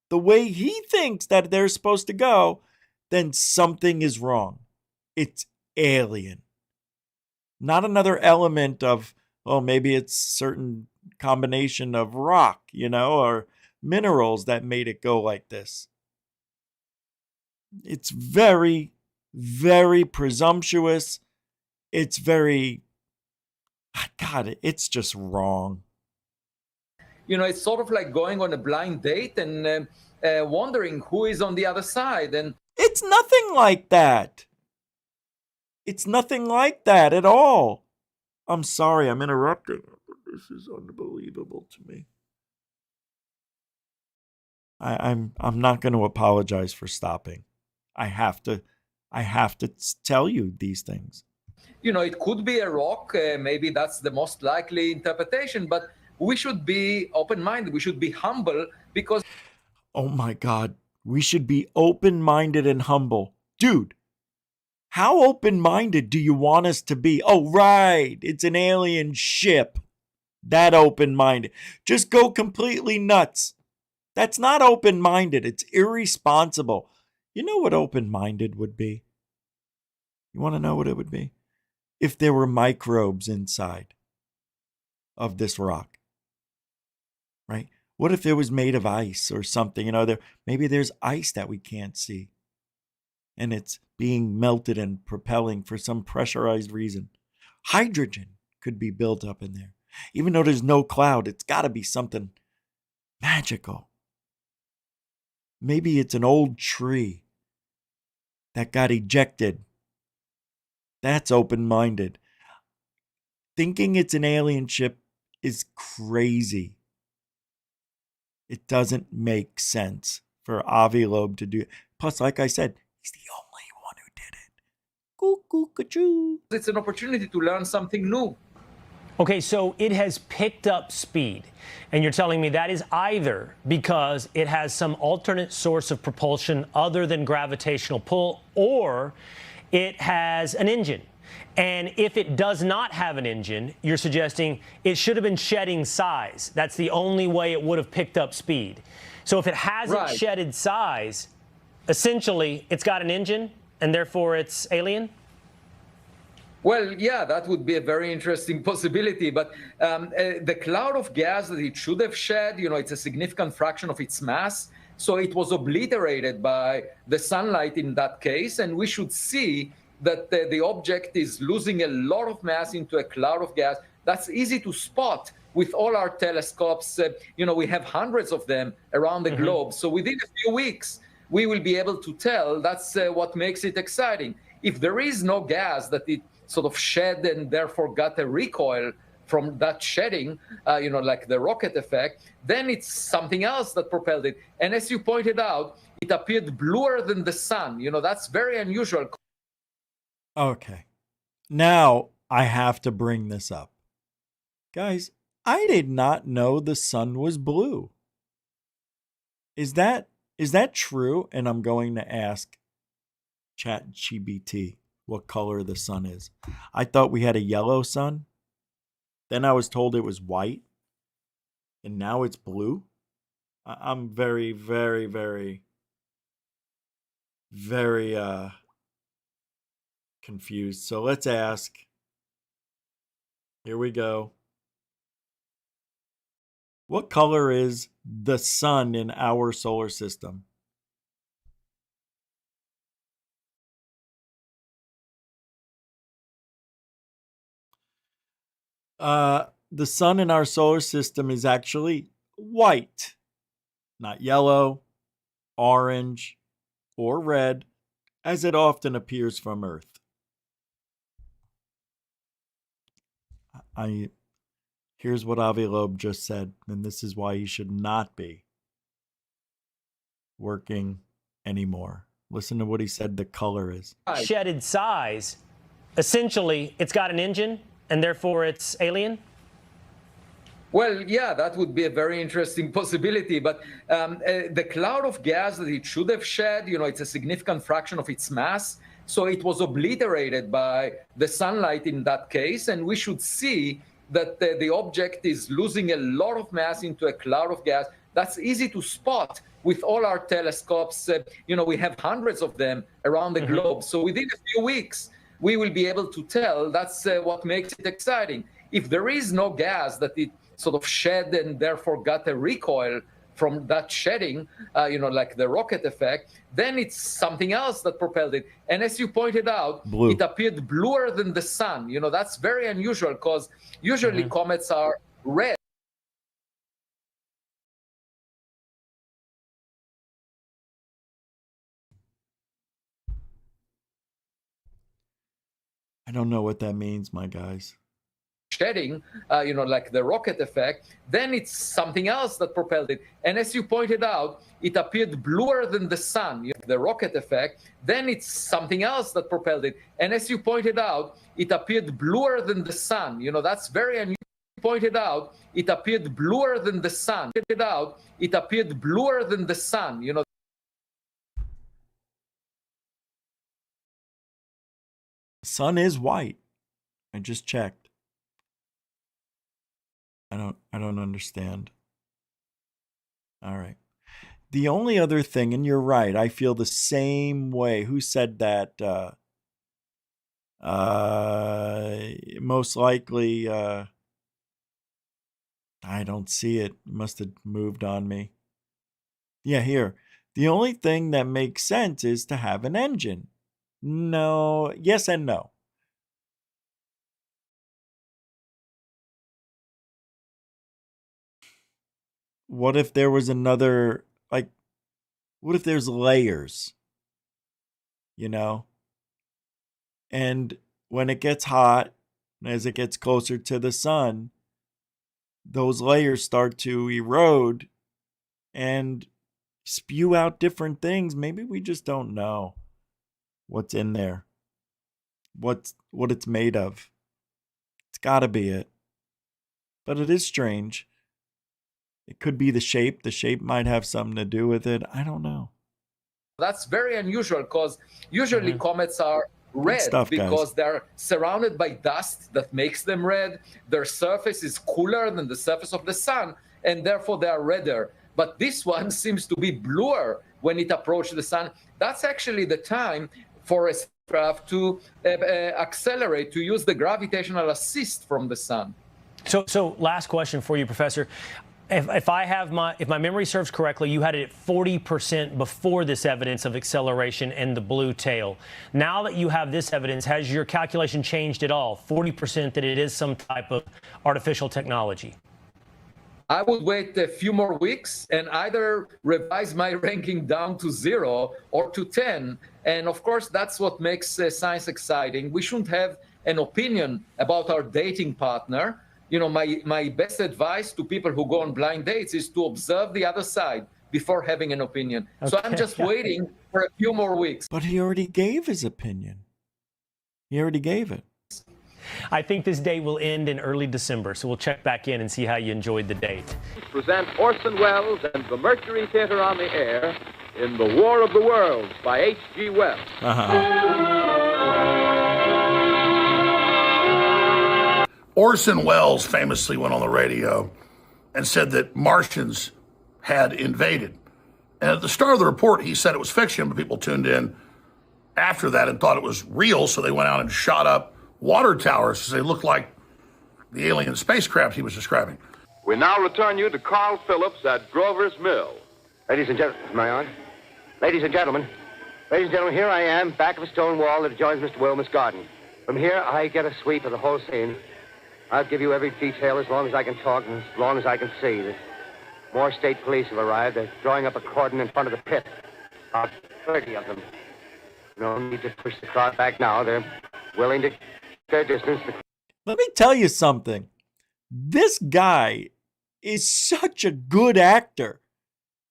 the way he thinks that they're supposed to go, then something is wrong. It's alien. Not another element of, maybe it's certain combination of rock, or minerals that made it go like this. It's very, very presumptuous. It's very, God, it's just wrong. It's sort of like going on a blind date and wondering who is on the other side. And it's nothing like that. It's nothing like that at all. I'm sorry, I'm interrupting, but this is unbelievable to me. I'm not going to apologize for stopping. I have to tell you these things. It could be a rock. Maybe that's the most likely interpretation, but we should be open-minded. We should be humble because... Oh my God. We should be open-minded and humble. Dude, how open-minded do you want us to be? Oh, right. It's an alien ship. That open-minded. Just go completely nuts. That's not open-minded. It's irresponsible. You know what open-minded would be? You want to know what it would be? If there were microbes inside of this rock, right? What if it was made of ice or something? Maybe there's ice that we can't see, and it's being melted and propelling for some pressurized reason. Hydrogen could be built up in there. Even though there's no cloud, it's got to be something magical. Maybe it's an old tree that got ejected. That's open-minded. thinking it's an alien ship is crazy. It doesn't make sense for Avi Loeb to do it. Plus, like I said, he's the only one who did it. Cuckoo-ca-choo. It's an opportunity to learn something new. Okay, so it has picked up speed, and you're telling me that is either because it has some alternate source of propulsion other than gravitational pull, or it has an engine. And if it does not have an engine, you're suggesting it should have been shedding size. That's the only way it would have picked up speed. So if it hasn't shedded size, essentially it's got an engine, and therefore it's alien? Well, yeah, that would be a very interesting possibility. But the cloud of gas that it should have shed, it's a significant fraction of its mass. So it was obliterated by the sunlight in that case. And we should see that the object is losing a lot of mass into a cloud of gas. That's easy to spot with all our telescopes. We have hundreds of them around the globe. So within a few weeks, we will be able to tell. That's what makes it exciting. If there is no gas that it sort of shed and therefore got a recoil from that shedding, like the rocket effect, then it's something else that propelled it. And as you pointed out, it appeared bluer than the sun. That's very unusual. Okay. Now I have to bring this up. Guys, I did not know the sun was blue. Is that true? And I'm going to ask ChatGPT what color the sun is. I thought we had a yellow sun. Then I was told it was white. And now it's blue. I'm very, very, very, very confused. So let's ask. Here we go. What color is the sun in our solar system? The sun in our solar system is actually white, not yellow, orange, or red, as it often appears from Earth. Here's what Avi Loeb just said, and this is why he should not be working anymore. Listen to what he said the color is. Shedded size, essentially it's got an engine, and therefore it's alien? Well, yeah, that would be a very interesting possibility. But the cloud of gas that it should have shed, it's a significant fraction of its mass. So it was obliterated by the sunlight in that case. And we should see that the object is losing a lot of mass into a cloud of gas. That's easy to spot with all our telescopes. We have hundreds of them around the globe. So within a few weeks, we will be able to tell. That's what makes it exciting. If there is no gas that it sort of shed and therefore got a recoil from that shedding, like the rocket effect, then it's something else that propelled it. And as you pointed out, it appeared bluer than the sun. That's very unusual because usually comets are red. I don't know what that means, my guys. Shedding, like the rocket effect, then it's something else that propelled it. And as you pointed out, it appeared bluer than the sun, the rocket effect, then it's something else that propelled it. And as you pointed out, it appeared bluer than the sun. That's very unusual. Pointed out, it appeared bluer than the sun. It appeared bluer than the sun. Sun is white. I just checked. I don't understand. All right. The only other thing, and you're right, I feel the same way. Who said that? Most likely, I don't see it. It must have moved on me. Yeah, here. The only thing that makes sense is to have an engine. No, yes and no. What if there was another, what if there's layers? And when it gets hot, As it gets closer to the sun, those layers start to erode and spew out different things. Maybe we just don't know what's in there, what it's made of. It's got to be it. But it is strange. It could be the shape. The shape might have something to do with it. I don't know. That's very unusual because usually comets are red stuff, because guys. they're surrounded by dust that makes them red. Their surface is cooler than the surface of the sun, and therefore they are redder. But this one seems to be bluer when it approaches the sun. That's actually the time for a spacecraft to accelerate, to use the gravitational assist from the sun. So last question for you, Professor. If my memory serves correctly, you had it at 40% before this evidence of acceleration and the blue tail. Now that you have this evidence, has your calculation changed at all? 40% that it is some type of artificial technology? I would wait a few more weeks and either revise my ranking down to 0 or to 10. And of course, that's what makes science exciting. We shouldn't have an opinion about our dating partner. You know, my best advice to people who go on blind dates is to observe the other side before having an opinion. Okay. So I'm just waiting for a few more weeks. But he already gave his opinion. He already gave it. I think this day will end in early December, so we'll check back in and see how you enjoyed the date. Present Orson Welles and the Mercury Theater on the air in The War of the Worlds by H.G. Wells. Orson Welles famously went on the radio and said that Martians had invaded. And at the start of the report, he said it was fiction, but people tuned in after that and thought it was real, so they went out and shot up water towers because they looked like the alien spacecraft he was describing. We now return you to Carl Phillips at Grover's Mill. Ladies and gentlemen, am I on? Ladies and gentlemen, here I am, back of a stone wall that adjoins Mr. Wilmer's garden. From here, I get a sweep of the whole scene. I'll give you every detail as long as I can talk and as long as I can see. The more state police have arrived. They're drawing up a cordon in front of the pit. About 30 of them. No need to push the crowd back now. They're willing to keep their distance. Let me tell you something. This guy is such a good actor.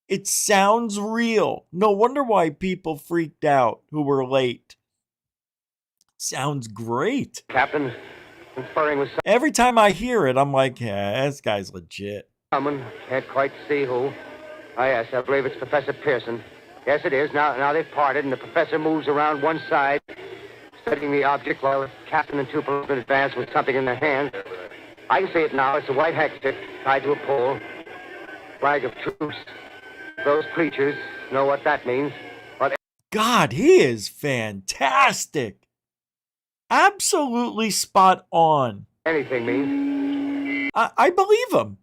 It sounds real. No wonder why people freaked out who were late. Sounds great. Captain, conferring with every time I hear it, I'm like, yeah, this guy's legit. Someone, can't quite see who. Oh, yes, I believe it's Professor Pearson. Yes, it is. Now they've parted, and the professor moves around one side, studying the object while the captain and two policemen advance with something in their hands. I can see it now. It's a white handkerchief tied to a pole. Flag of truce. Those creatures know what that means. But God, he is fantastic. Absolutely spot on. Anything means. I believe him.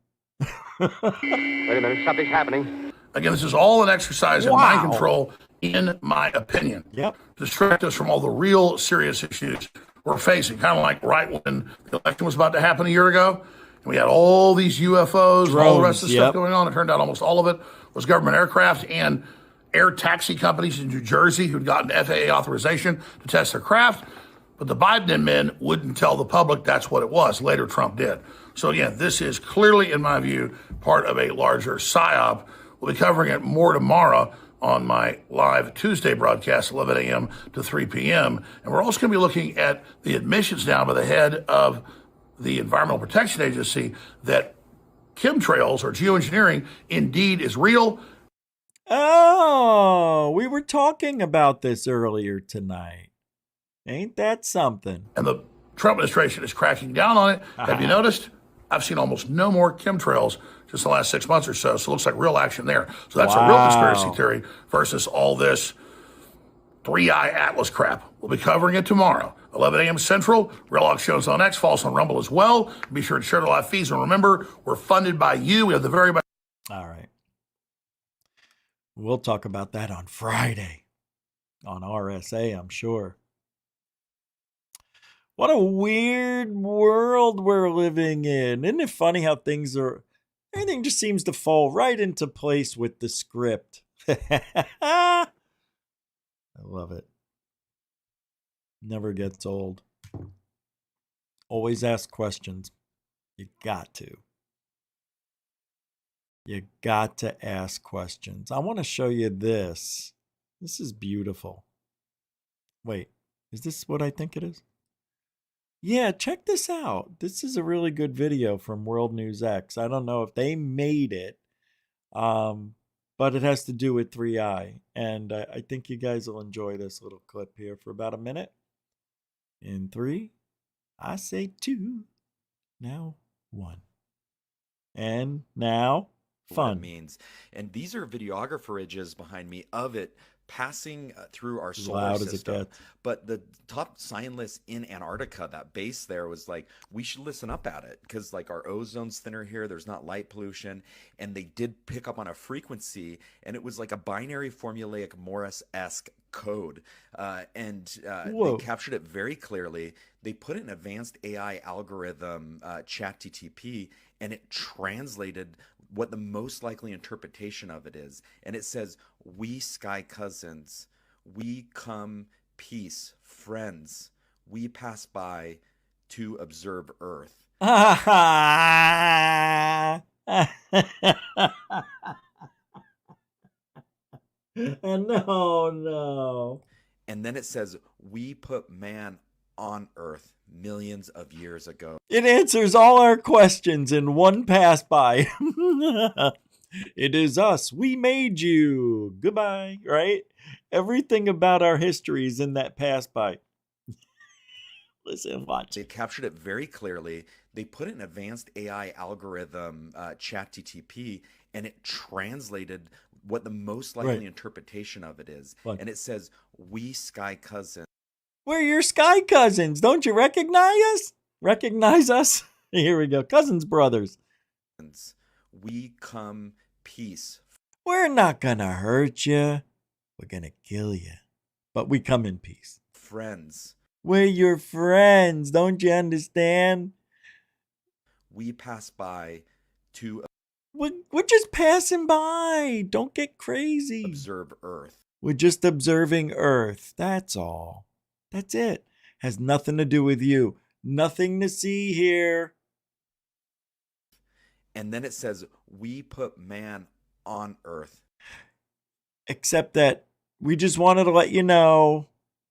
Wait a minute, something's happening. Again, this is all an exercise in mind control, in my opinion. Yep. To distract us from all the real serious issues we're facing. Kind of like right when the election was about to happen a year ago. And we had all these UFOs and all the rest of the stuff going on. It turned out almost all of it was government aircraft and air taxi companies in New Jersey who'd gotten FAA authorization to test their craft. But the Biden admin wouldn't tell the public that's what it was. Later, Trump did. So again, this is clearly, in my view, part of a larger psyop. We'll be covering it more tomorrow on my live Tuesday broadcast, 11 a.m. to 3 p.m. And we're also going to be looking at the admissions now by the head of the Environmental Protection Agency that chemtrails or geoengineering indeed is real. Oh, we were talking about this earlier tonight. Ain't that something? And the Trump administration is cracking down on it. Have you noticed? I've seen almost no more chemtrails just the last 6 months or so. So it looks like real action there. So that's a real conspiracy theory versus all this three-eye atlas crap. We'll be covering it tomorrow, 11 a.m. Central. Real Talk shows on X, follow us on Rumble as well. Be sure to share the live feeds. And remember, we're funded by you. We have the very best. All right. We'll talk about that on Friday on RSA, I'm sure. What a weird world we're living in. Isn't it funny how everything just seems to fall right into place with the script. I love it. Never gets old. Always ask questions. You got to. You got to ask questions. I want to show you this. This is beautiful. Wait, is this what I think it is? Yeah, check this out. This is a really good video from World News X. I don't know if they made it, but it has to do with 3i. And I think you guys will enjoy this little clip here for about a minute. In 3, I say 2, now 1. And now, fun. What it means. And these are videographer images behind me of it passing through our solar system. But the top scientists in Antarctica, that base there, was like, we should listen up at it because like our ozone's thinner here, there's not light pollution, and they did pick up on a frequency, and it was like a binary formulaic Morse-esque code, and they captured it very clearly. They put an advanced AI algorithm, ChatGTP, and it translated what the most likely interpretation of it is. And it says, we sky cousins, we come peace, friends, we pass by to observe Earth. No. And then it says, we put man on Earth millions of years ago. It answers all our questions in one pass by. It is us. We made you. Goodbye. Right? Everything about our history is in that pass by. Listen, watch. They captured it very clearly. They put an advanced AI algorithm, ChatGTP, and it translated what the most likely interpretation of it is. And it says, we sky cousins. We're your sky cousins. Don't you recognize us? Recognize us? Here we go. Cousins brothers. We come peace. We're not going to hurt you. We're going to kill you. But we come in peace. Friends. We're your friends. Don't you understand? We pass by to... We're just passing by. Don't get crazy. Observe Earth. We're just observing Earth. That's all. That's it. Has nothing to do with you. Nothing to see here. And then it says, we put man on Earth. Except that we just wanted to let you know,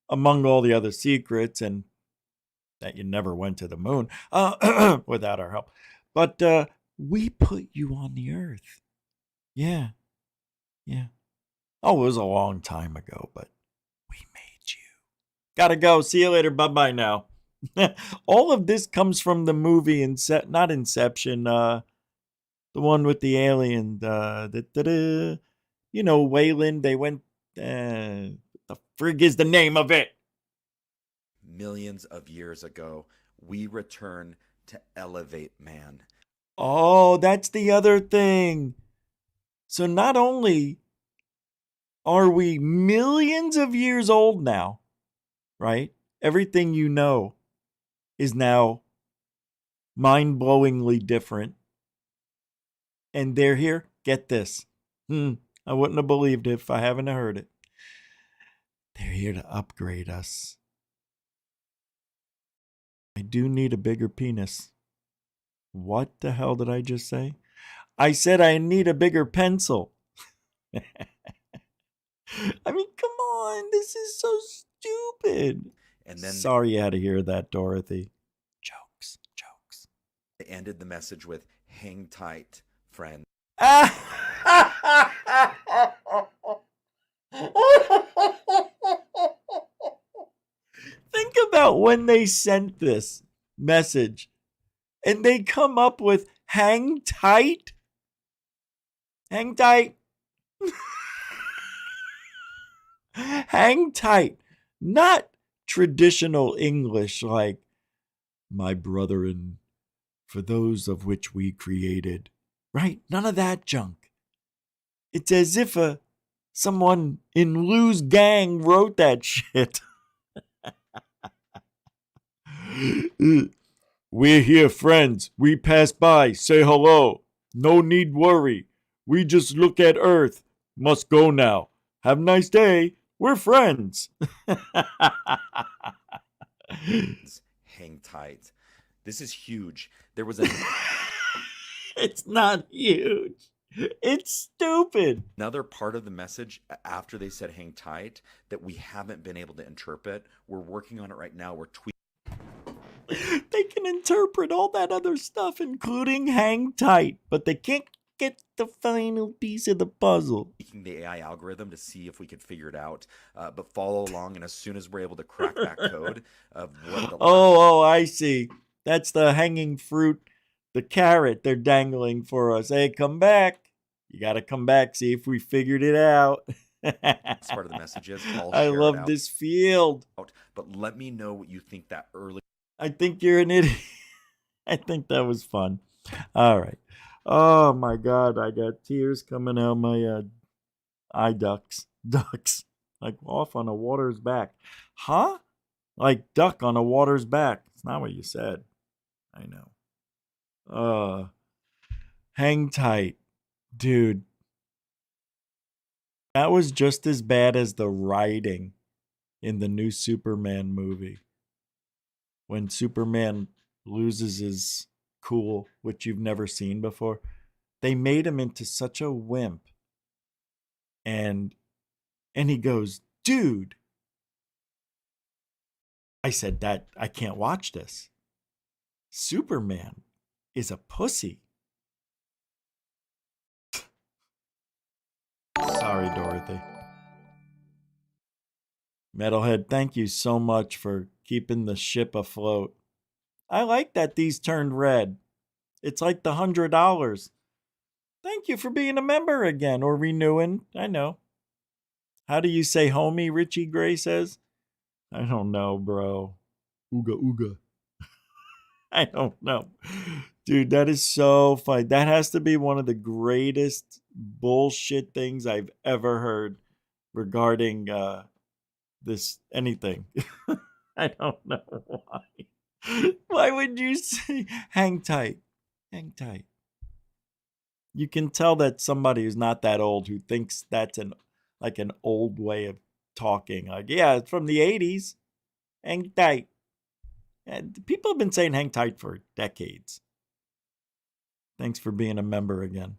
among all the other secrets, and that you never went to the moon without our help. But we put you on the Earth. Yeah. Yeah. Oh, it was a long time ago, but we made you. Gotta go. See you later. Bye-bye now. All of this comes from the movie, not Inception, the one with the alien. You know, Wayland, they went... the frig is the name of it? Millions of years ago, we return to elevate man. Oh, that's the other thing. So not only are we millions of years old now, right? Everything you know is now mind-blowingly different. And they're here. Get this. I wouldn't have believed it if I haven't heard it. They're here to upgrade us. I do need a bigger penis. What the hell did I just say? I said I need a bigger pencil. I mean, come on. This is so stupid. And then sorry you had to hear that, Dorothy. Jokes. They ended the message with, hang tight, friend. Think about when they sent this message and they come up with hang tight. Hang tight. Hang tight. Not traditional English like my brethren, for those of which we created. Right? None of that junk. It's as if someone in Lou's gang wrote that shit. We're here, friends. We pass by. Say hello. No need worry. We just look at Earth. Must go now. Have a nice day. We're friends. Hang tight. This is huge. There was a It's not huge. It's stupid. another part of the message after they said hang tight that we haven't been able to interpret. We're working on it right now. We're They can interpret all that other stuff, including hang tight, but they can't get the final piece of the puzzle. tweaking the AI algorithm to see if we could figure it out. But follow along, and as soon as we're able to crack that code of what the Oh, I see. That's the hanging fruit, the carrot they're dangling for us. Hey, come back. You got to come back, see if we figured it out. last part of the message is, I love this field. But let me know what you think that early. I think you're an idiot. I think that was fun. All right. Oh my God, I got tears coming out my eye ducts. Ducks. Like off on a water's back. Huh? Like duck on a water's back. It's not what you said. I know. Hang tight. Dude. That was just as bad as the writing in the new Superman movie. When Superman loses his cool, which you've never seen before, they made him into such a wimp. And he goes, dude. I said, that I can't watch this. Superman is a pussy. Sorry, Dorothy. Metalhead, thank you so much for keeping the ship afloat. I like that these turned red. It's like the $100. Thank you for being a member again or renewing. I know. How do you say homie, Richie Gray says? I don't know, bro. Ooga ooga. I don't know. Dude, that is so funny. That has to be one of the greatest bullshit things I've ever heard regarding this anything. I don't know why. Why would you say hang tight? Hang tight. You can tell that somebody who's not that old who thinks that's an old way of talking. Like, yeah, it's from the 80s. Hang tight. And people have been saying hang tight for decades. Thanks for being a member again.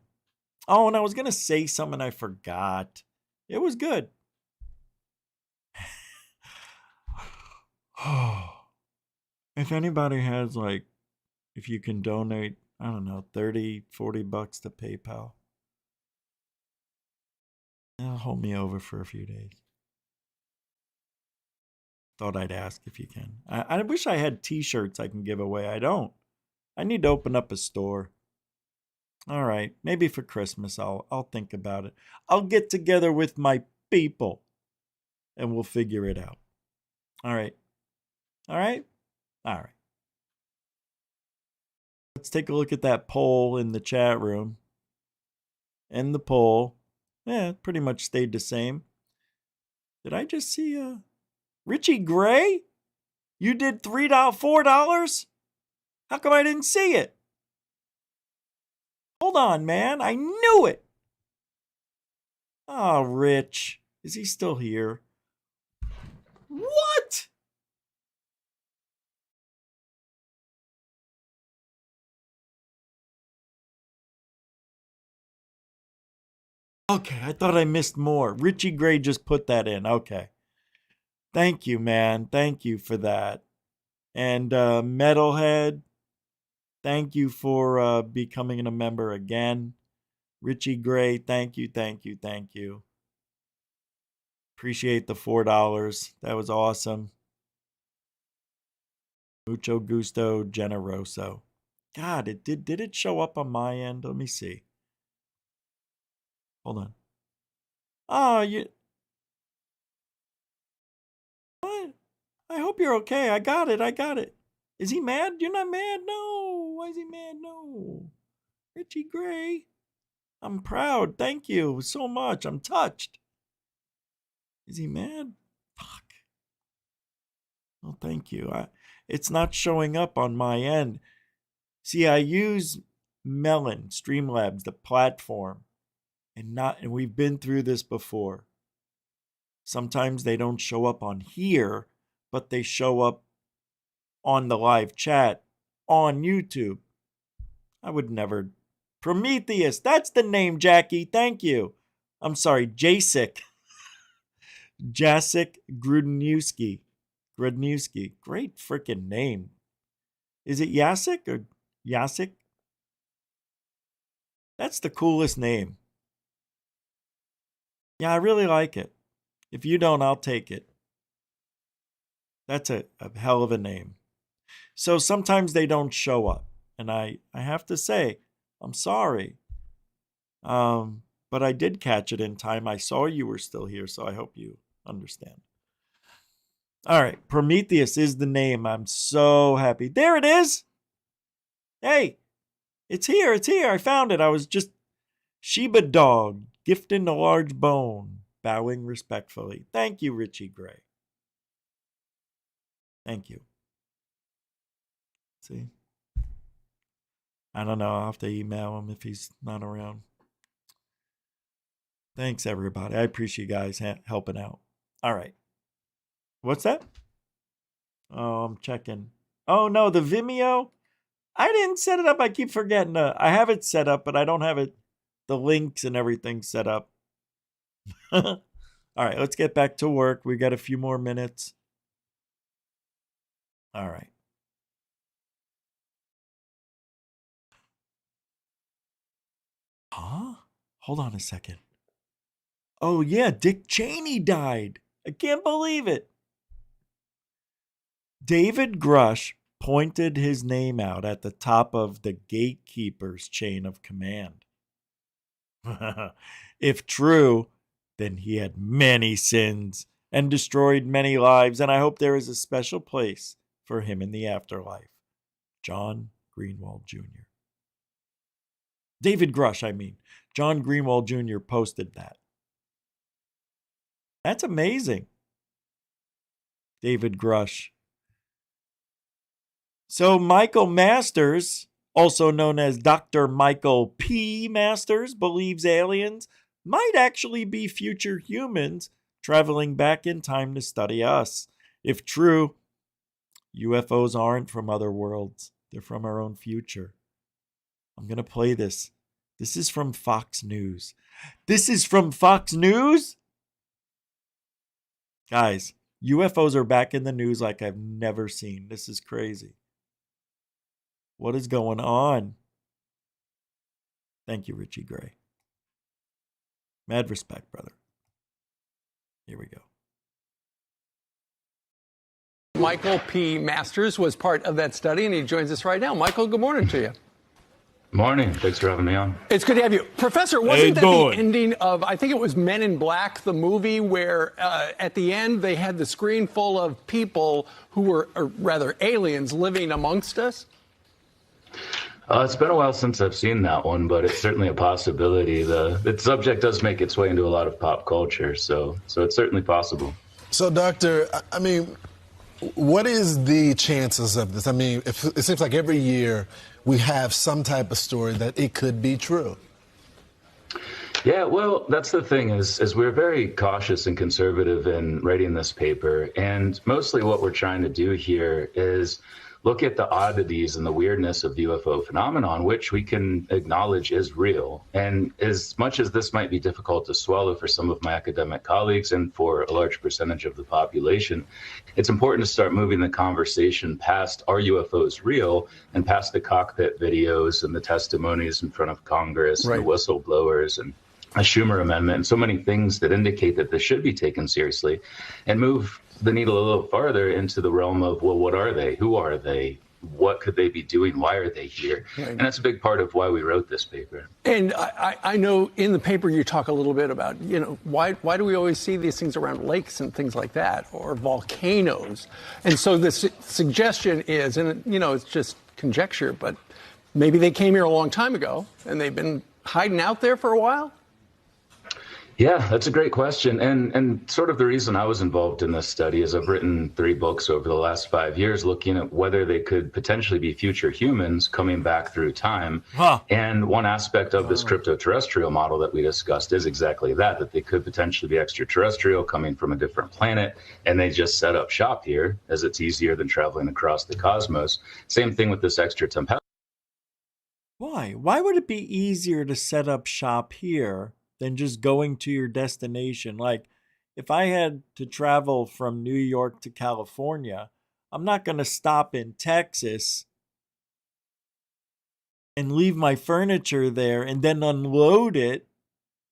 Oh, and I was going to say something I forgot. It was good. If anybody has if you can donate, I don't know, $30-$40 to PayPal, it'll hold me over for a few days. Thought I'd ask if you can. I wish I had t-shirts I can give away. I don't. I need to open up a store. All right, maybe for Christmas I'll think about it. I'll get together with my people and we'll figure it out. All right. All right? All right. Let's take a look at that poll in the chat room. And the poll, it pretty much stayed the same. Did I just see Richie Gray? You did $4? How come I didn't see it? Hold on, man. I knew it. Oh, Rich. Is he still here? What? Okay, I thought I missed more. Richie Gray just put that in. Okay. Thank you, man. Thank you for that. And Metalhead, thank you for becoming a member again. Richie Gray, thank you, thank you, thank you. Appreciate the $4. That was awesome. Mucho gusto, generoso. God, did it show up on my end? Let me see. Hold on. Oh, what? I hope you're okay. I got it. Is he mad? You're not mad? No. Why is he mad? No. Richie Gray. I'm proud. Thank you so much. I'm touched. Is he mad? Fuck. Well, thank you. It's not showing up on my end. See, I use Melon, Streamlabs, the platform, and we've been through this before. Sometimes they don't show up on here, but they show up on the live chat on YouTube. I would never. Prometheus, that's the name, Jackie. Thank you. I'm sorry, Jacek. Jacek Grudniewski. Great freaking name. Is it Jacek or Jacek? That's the coolest name. Yeah, I really like it. If you don't, I'll take it. That's a hell of a name. So sometimes they don't show up. And I have to say, I'm sorry. But I did catch it in time. I saw you were still here, so I hope you understand. All right, Prometheus is the name. I'm so happy. There it is. Hey, it's here. I found it. I was just Sheba Dog, gifting a large bone, bowing respectfully. Thank you, Richie Gray. Thank you. See? I don't know. I'll have to email him if he's not around. Thanks, everybody. I appreciate you guys helping out. All right. What's that? Oh, I'm checking. Oh, no, the Vimeo. I didn't set it up. I keep forgetting. I have it set up, but I don't have it. The links and everything set up. All right, let's get back to work. We got a few more minutes. All right. Huh? Hold on a second. Oh, yeah, Dick Cheney died. I can't believe it. David Grush pointed his name out at the top of the gatekeeper's chain of command. If true, then he had many sins and destroyed many lives, and I hope there is a special place for him in the afterlife. John Greenwald Jr. David Grush, I mean. John Greenwald Jr. posted that. That's amazing. David Grush. So Michael Masters, also known as Dr. Michael P. Masters, believes aliens might actually be future humans traveling back in time to study us. If true, UFOs aren't from other worlds. They're from our own future. I'm going to play this. This is from Fox News. This is from Fox News? Guys, UFOs are back in the news like I've never seen. This is crazy. What is going on? Thank you, Richie Gray. Mad respect, brother. Here we go. Michael P. Masters was part of that study, and he joins us right now. Michael, good morning to you. Morning. Thanks for having me on. It's good to have you. Professor, wasn't that the ending of, I think it was Men in Black, the movie, where at the end they had the screen full of people who were, or rather aliens, living amongst us? It's been a while since I've seen that one, but it's certainly a possibility. The subject does make its way into a lot of pop culture, so it's certainly possible. So, Doctor, I mean, what is the chances of this? I mean, it seems like every year we have some type of story that it could be true. Yeah, well, that's the thing is we're very cautious and conservative in writing this paper, and mostly what we're trying to do here is look at the oddities and the weirdness of the UFO phenomenon, which we can acknowledge is real. And as much as this might be difficult to swallow for some of my academic colleagues and for a large percentage of the population, it's important to start moving the conversation past are UFOs real and past the cockpit videos and the testimonies in front of Congress and the whistleblowers and a Schumer amendment and so many things that indicate that this should be taken seriously, and move the needle a little farther into the realm of, well, what are they? Who are they? What could they be doing? Why are they here? Right. And that's a big part of why we wrote this paper. And I know in the paper you talk a little bit about, you know, why do we always see these things around lakes and things like that, or volcanoes? And so the suggestion is, and, you know, it's just conjecture, but maybe they came here a long time ago and they've been hiding out there for a while? Yeah, that's a great question. And sort of the reason I was involved in this study is I've written 3 books over the last 5 years looking at whether they could potentially be future humans coming back through time. Huh. And one aspect of this crypto-terrestrial model that we discussed is exactly that, that they could potentially be extraterrestrial coming from a different planet, and they just set up shop here as it's easier than traveling across the cosmos. Same thing with this extraterrestrial. Why? Why would it be easier to set up shop here than just going to your destination? Like, if I had to travel from New York to California, I'm not going to stop in Texas and leave my furniture there and then unload it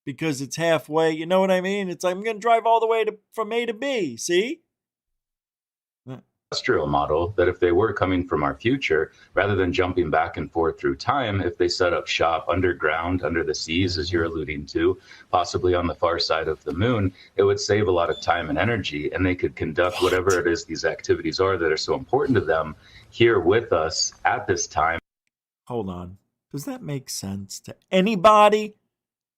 because it's halfway. You know what I mean? It's like I'm going to drive all the way from A to B. See? Industrial model that if they were coming from our future, rather than jumping back and forth through time, if they set up shop underground, under the seas, as you're alluding to, possibly on the far side of the moon, it would save a lot of time and energy, and they could conduct whatever it is these activities are that are so important to them here with us at this time. Hold on. Does that make sense to anybody?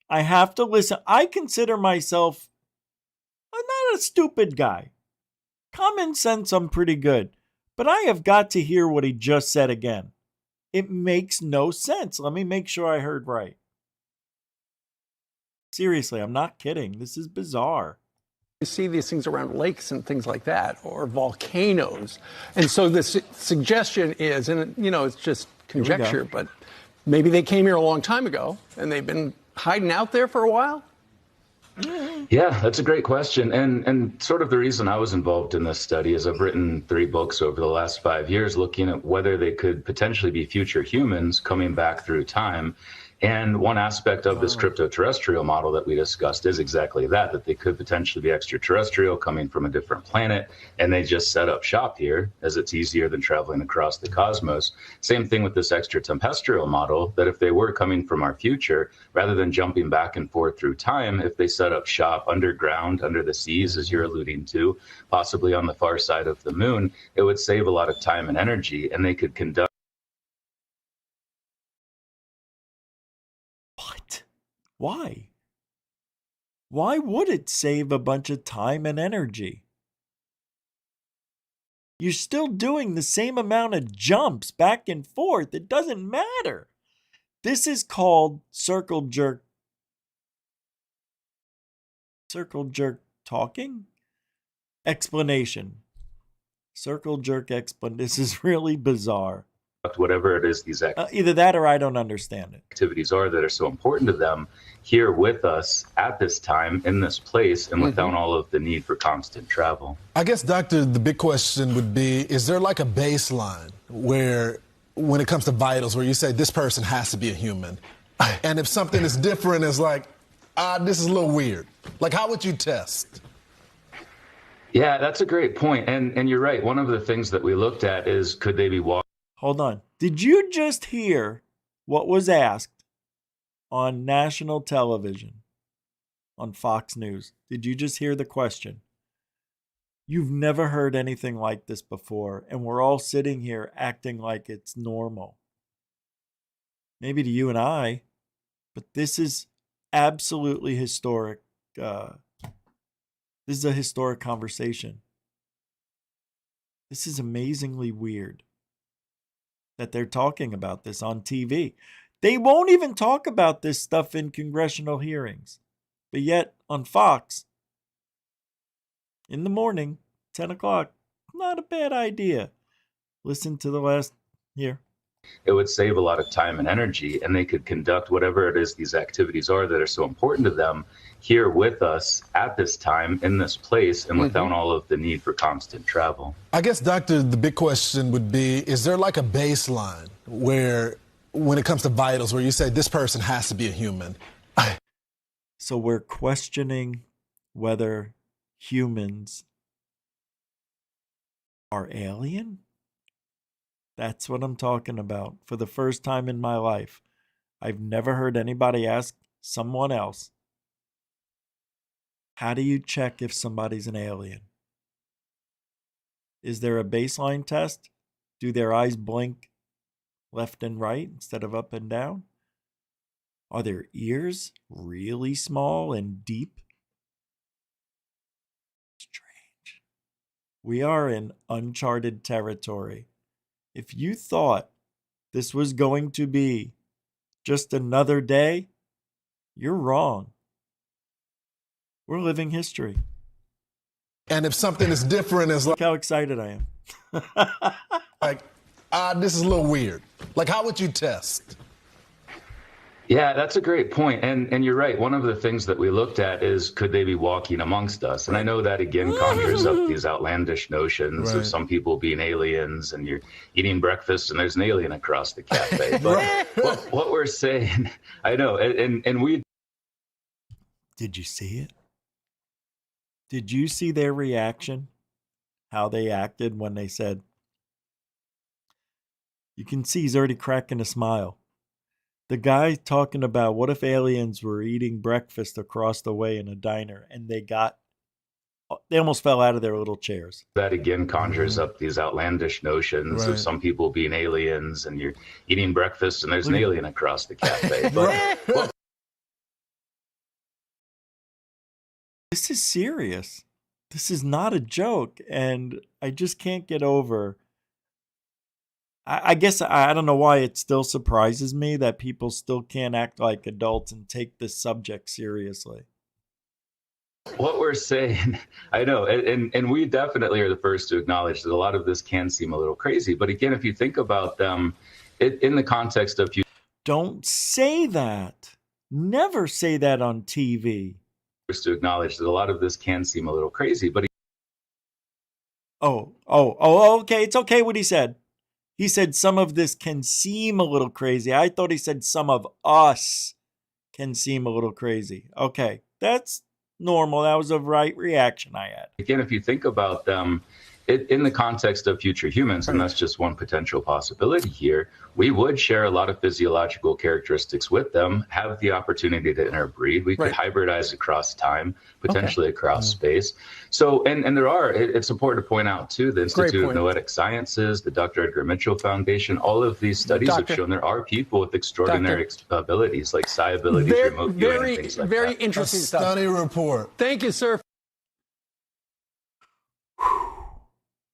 I have to listen. I consider myself not a stupid guy. Common sense, I'm pretty good. But I have got to hear what he just said again. It makes no sense. Let me make sure I heard right. Seriously, I'm not kidding. This is bizarre. You see these things around lakes and things like that, or volcanoes. And so the suggestion is, and it's just conjecture, but maybe they came here a long time ago and they've been hiding out there for a while? Yeah, that's a great question. And sort of the reason I was involved in this study is I've written 3 books over the last 5 years looking at whether they could potentially be future humans coming back through time. And one aspect of this crypto-terrestrial model that we discussed is exactly that, that they could potentially be extraterrestrial coming from a different planet, and they just set up shop here as it's easier than traveling across the cosmos. Same thing with this extraterrestrial model, that if they were coming from our future, rather than jumping back and forth through time, if they set up shop underground, under the seas, as you're alluding to, possibly on the far side of the moon, it would save a lot of time and energy, and they could conduct. What? Why? Why would it save a bunch of time and energy? You're still doing the same amount of jumps back and forth. It doesn't matter. This is called circle jerk talking? Explanation. Circle jerk explanation. This is really bizarre. Whatever it is these either that or I don't understand it. Activities are that are so important to them here with us at this time, in this place, and without all of the need for constant travel. I guess, Doctor, the big question would be, is there like a baseline where, when it comes to vitals, where you say this person has to be a human? And if something is different, it's like, this is a little weird. Like, how would you test? Yeah, that's a great point. And you're right. One of the things that we looked at is, could they be walking? Hold on. Did you just hear what was asked on national television, on Fox News? Did you just hear the question? You've never heard anything like this before, and we're all sitting here acting like it's normal. Maybe to you and I, but this is absolutely historic. This is a historic conversation. This is amazingly weird that they're talking about this on TV. They won't even talk about this stuff in congressional hearings. But yet, on Fox, in the morning, 10 o'clock, not a bad idea. Listen to the last here. It would save a lot of time and energy, and they could conduct whatever it is these activities are that are so important to them here with us at this time, in this place, and without all of the need for constant travel. I guess, Doctor, the big question would be, is there like a baseline where, when it comes to vitals, where you say this person has to be a human? So we're questioning whether humans are alien? That's what I'm talking about. For the first time in my life, I've never heard anybody ask someone else, how do you check if somebody's an alien? Is there a baseline test? Do their eyes blink left and right instead of up and down? Are their ears really small and deep? Strange. We are in uncharted territory. If you thought this was going to be just another day, you're wrong. We're living history. And if something is different, it's Look how excited I am. like, this is a little weird. Like, how would you test? Yeah, that's a great point. And you're right. One of the things that we looked at is, could they be walking amongst us? And I know that, again, conjures up these outlandish notions of some people being aliens, and you're eating breakfast and there's an alien across the cafe. But what we're saying, I know, and we... Did you see it? Did you see their reaction? How they acted when they said, you can see he's already cracking a smile. The guy talking about what if aliens were eating breakfast across the way in a diner and they almost fell out of their little chairs. That, again, conjures up these outlandish notions of some people being aliens, and you're eating breakfast and there's an alien across the cafe. But this is serious. This is not a joke, and I just can't get over. I guess I don't know why it still surprises me that people still can't act like adults and take this subject seriously. what we're saying, I know, and we definitely are the first to acknowledge that a lot of this can seem a little crazy. But again, if you think about them in the context of... Don't say that. Never say that on TV. First to acknowledge that a lot of this can seem a little crazy. But okay. It's okay what he said. He said some of this can seem a little crazy. I thought he said some of us can seem a little crazy. Okay, that's normal. That was the right reaction I had. Again, if you think about them in the context of future humans, and that's just one potential possibility here, we would share a lot of physiological characteristics with them, have the opportunity to interbreed. We could hybridize across time, potentially across space. So, and there are, it's important to point out too, the Institute of Noetic Sciences, the Dr. Edgar Mitchell Foundation, all of these studies have shown there are people with extraordinary abilities, like psi abilities, remote viewing, and things like that. Very interesting stuff. Stunning report. Thank you, sir.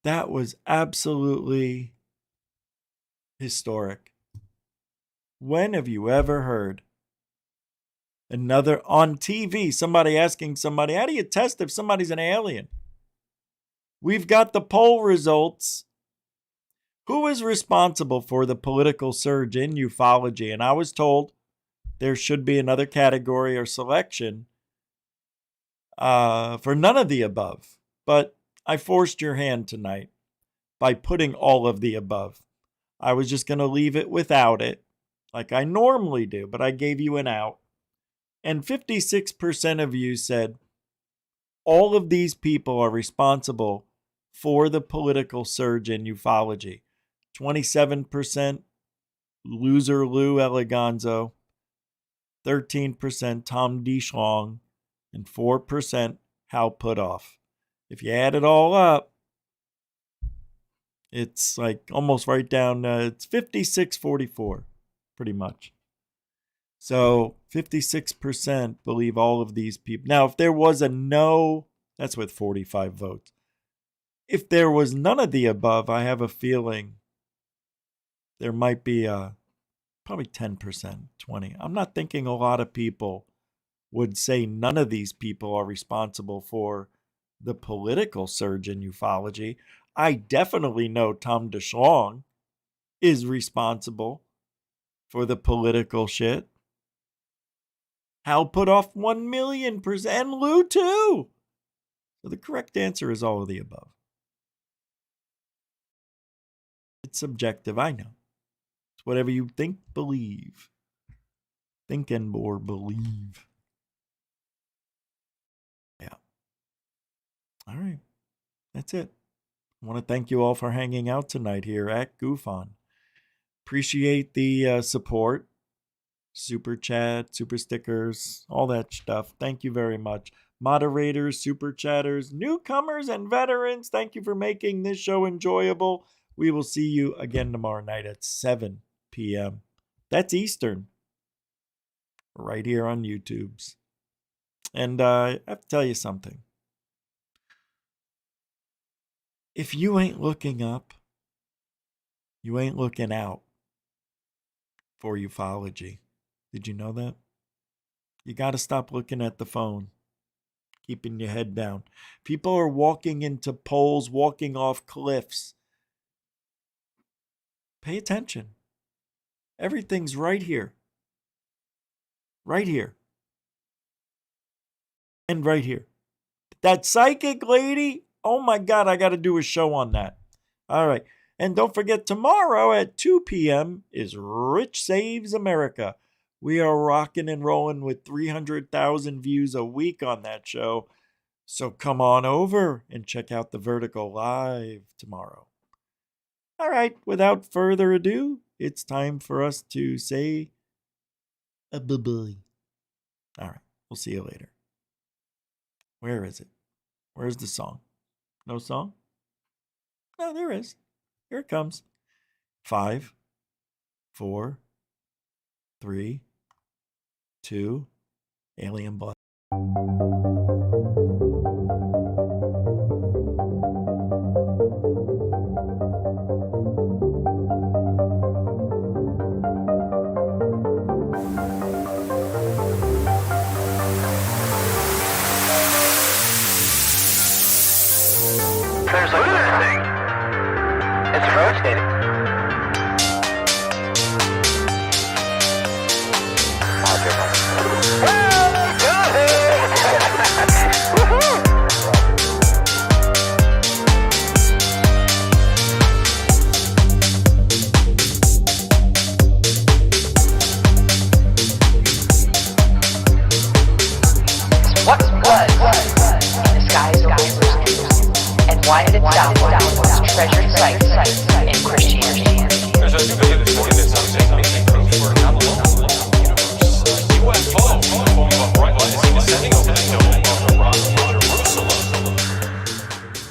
That was absolutely historic. When have you ever heard another on TV, somebody asking somebody, how do you test if somebody's an alien? We've got the poll results. Who is responsible for the political surge in ufology? And I was told there should be another category or selection for none of the above. But I forced your hand tonight by putting all of the above. I was just going to leave it without it, like I normally do, but I gave you an out. And 56% of you said all of these people are responsible for the political surge in ufology. 27% loser Lou Eleganzo, 13% Tom DeShlong, and 4% Hal Putoff. If you add it all up, it's like almost right down, it's 56-44, pretty much. So 56% believe all of these people. Now, if there was a no, that's with 45 votes. If there was none of the above, I have a feeling there might be probably 10%, 20. I'm not thinking a lot of people would say none of these people are responsible for the political surge in ufology. I definitely know Tom DeShlong is responsible for the political shit. Hal Putoff 1,000,000%, and Lou too. So the correct answer is all of the above. It's subjective, I know. It's whatever you think, believe. Think and or believe. Yeah. All right. That's it. I want to thank you all for hanging out tonight here at GoofOn. Appreciate the support. Super chat, super stickers, all that stuff. Thank you very much. Moderators, super chatters, newcomers, and veterans, thank you for making this show enjoyable. We will see you again tomorrow night at 7 p.m. That's Eastern. right here on YouTube's. And I have to tell you something. If you ain't looking up, you ain't looking out for ufology. Did you know that? You got to stop looking at the phone, keeping your head down. People are walking into poles, walking off cliffs. Pay attention. Everything's right here. Right here. And right here. That psychic lady, oh my God, I got to do a show on that. All right. And don't forget, tomorrow at 2 p.m. is Rich Saves America. We are rocking and rolling with 300,000 views a week on that show. So come on over and check out the Vertical live tomorrow. All right, without further ado, it's time for us to say a bye-bye. All right, we'll see you later. Where is it? Where's the song? No song? No, there is. Here it comes. 5, 4, 3, 2, Alien Blood. Look at this thing. It's rotating. What's blood in the skies over and why did it stop one of the most treasured sites in Christianity? There's a new thing that's making proof for not alone. UFO, rising descending over the dome of Jerusalem.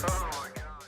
Oh my God.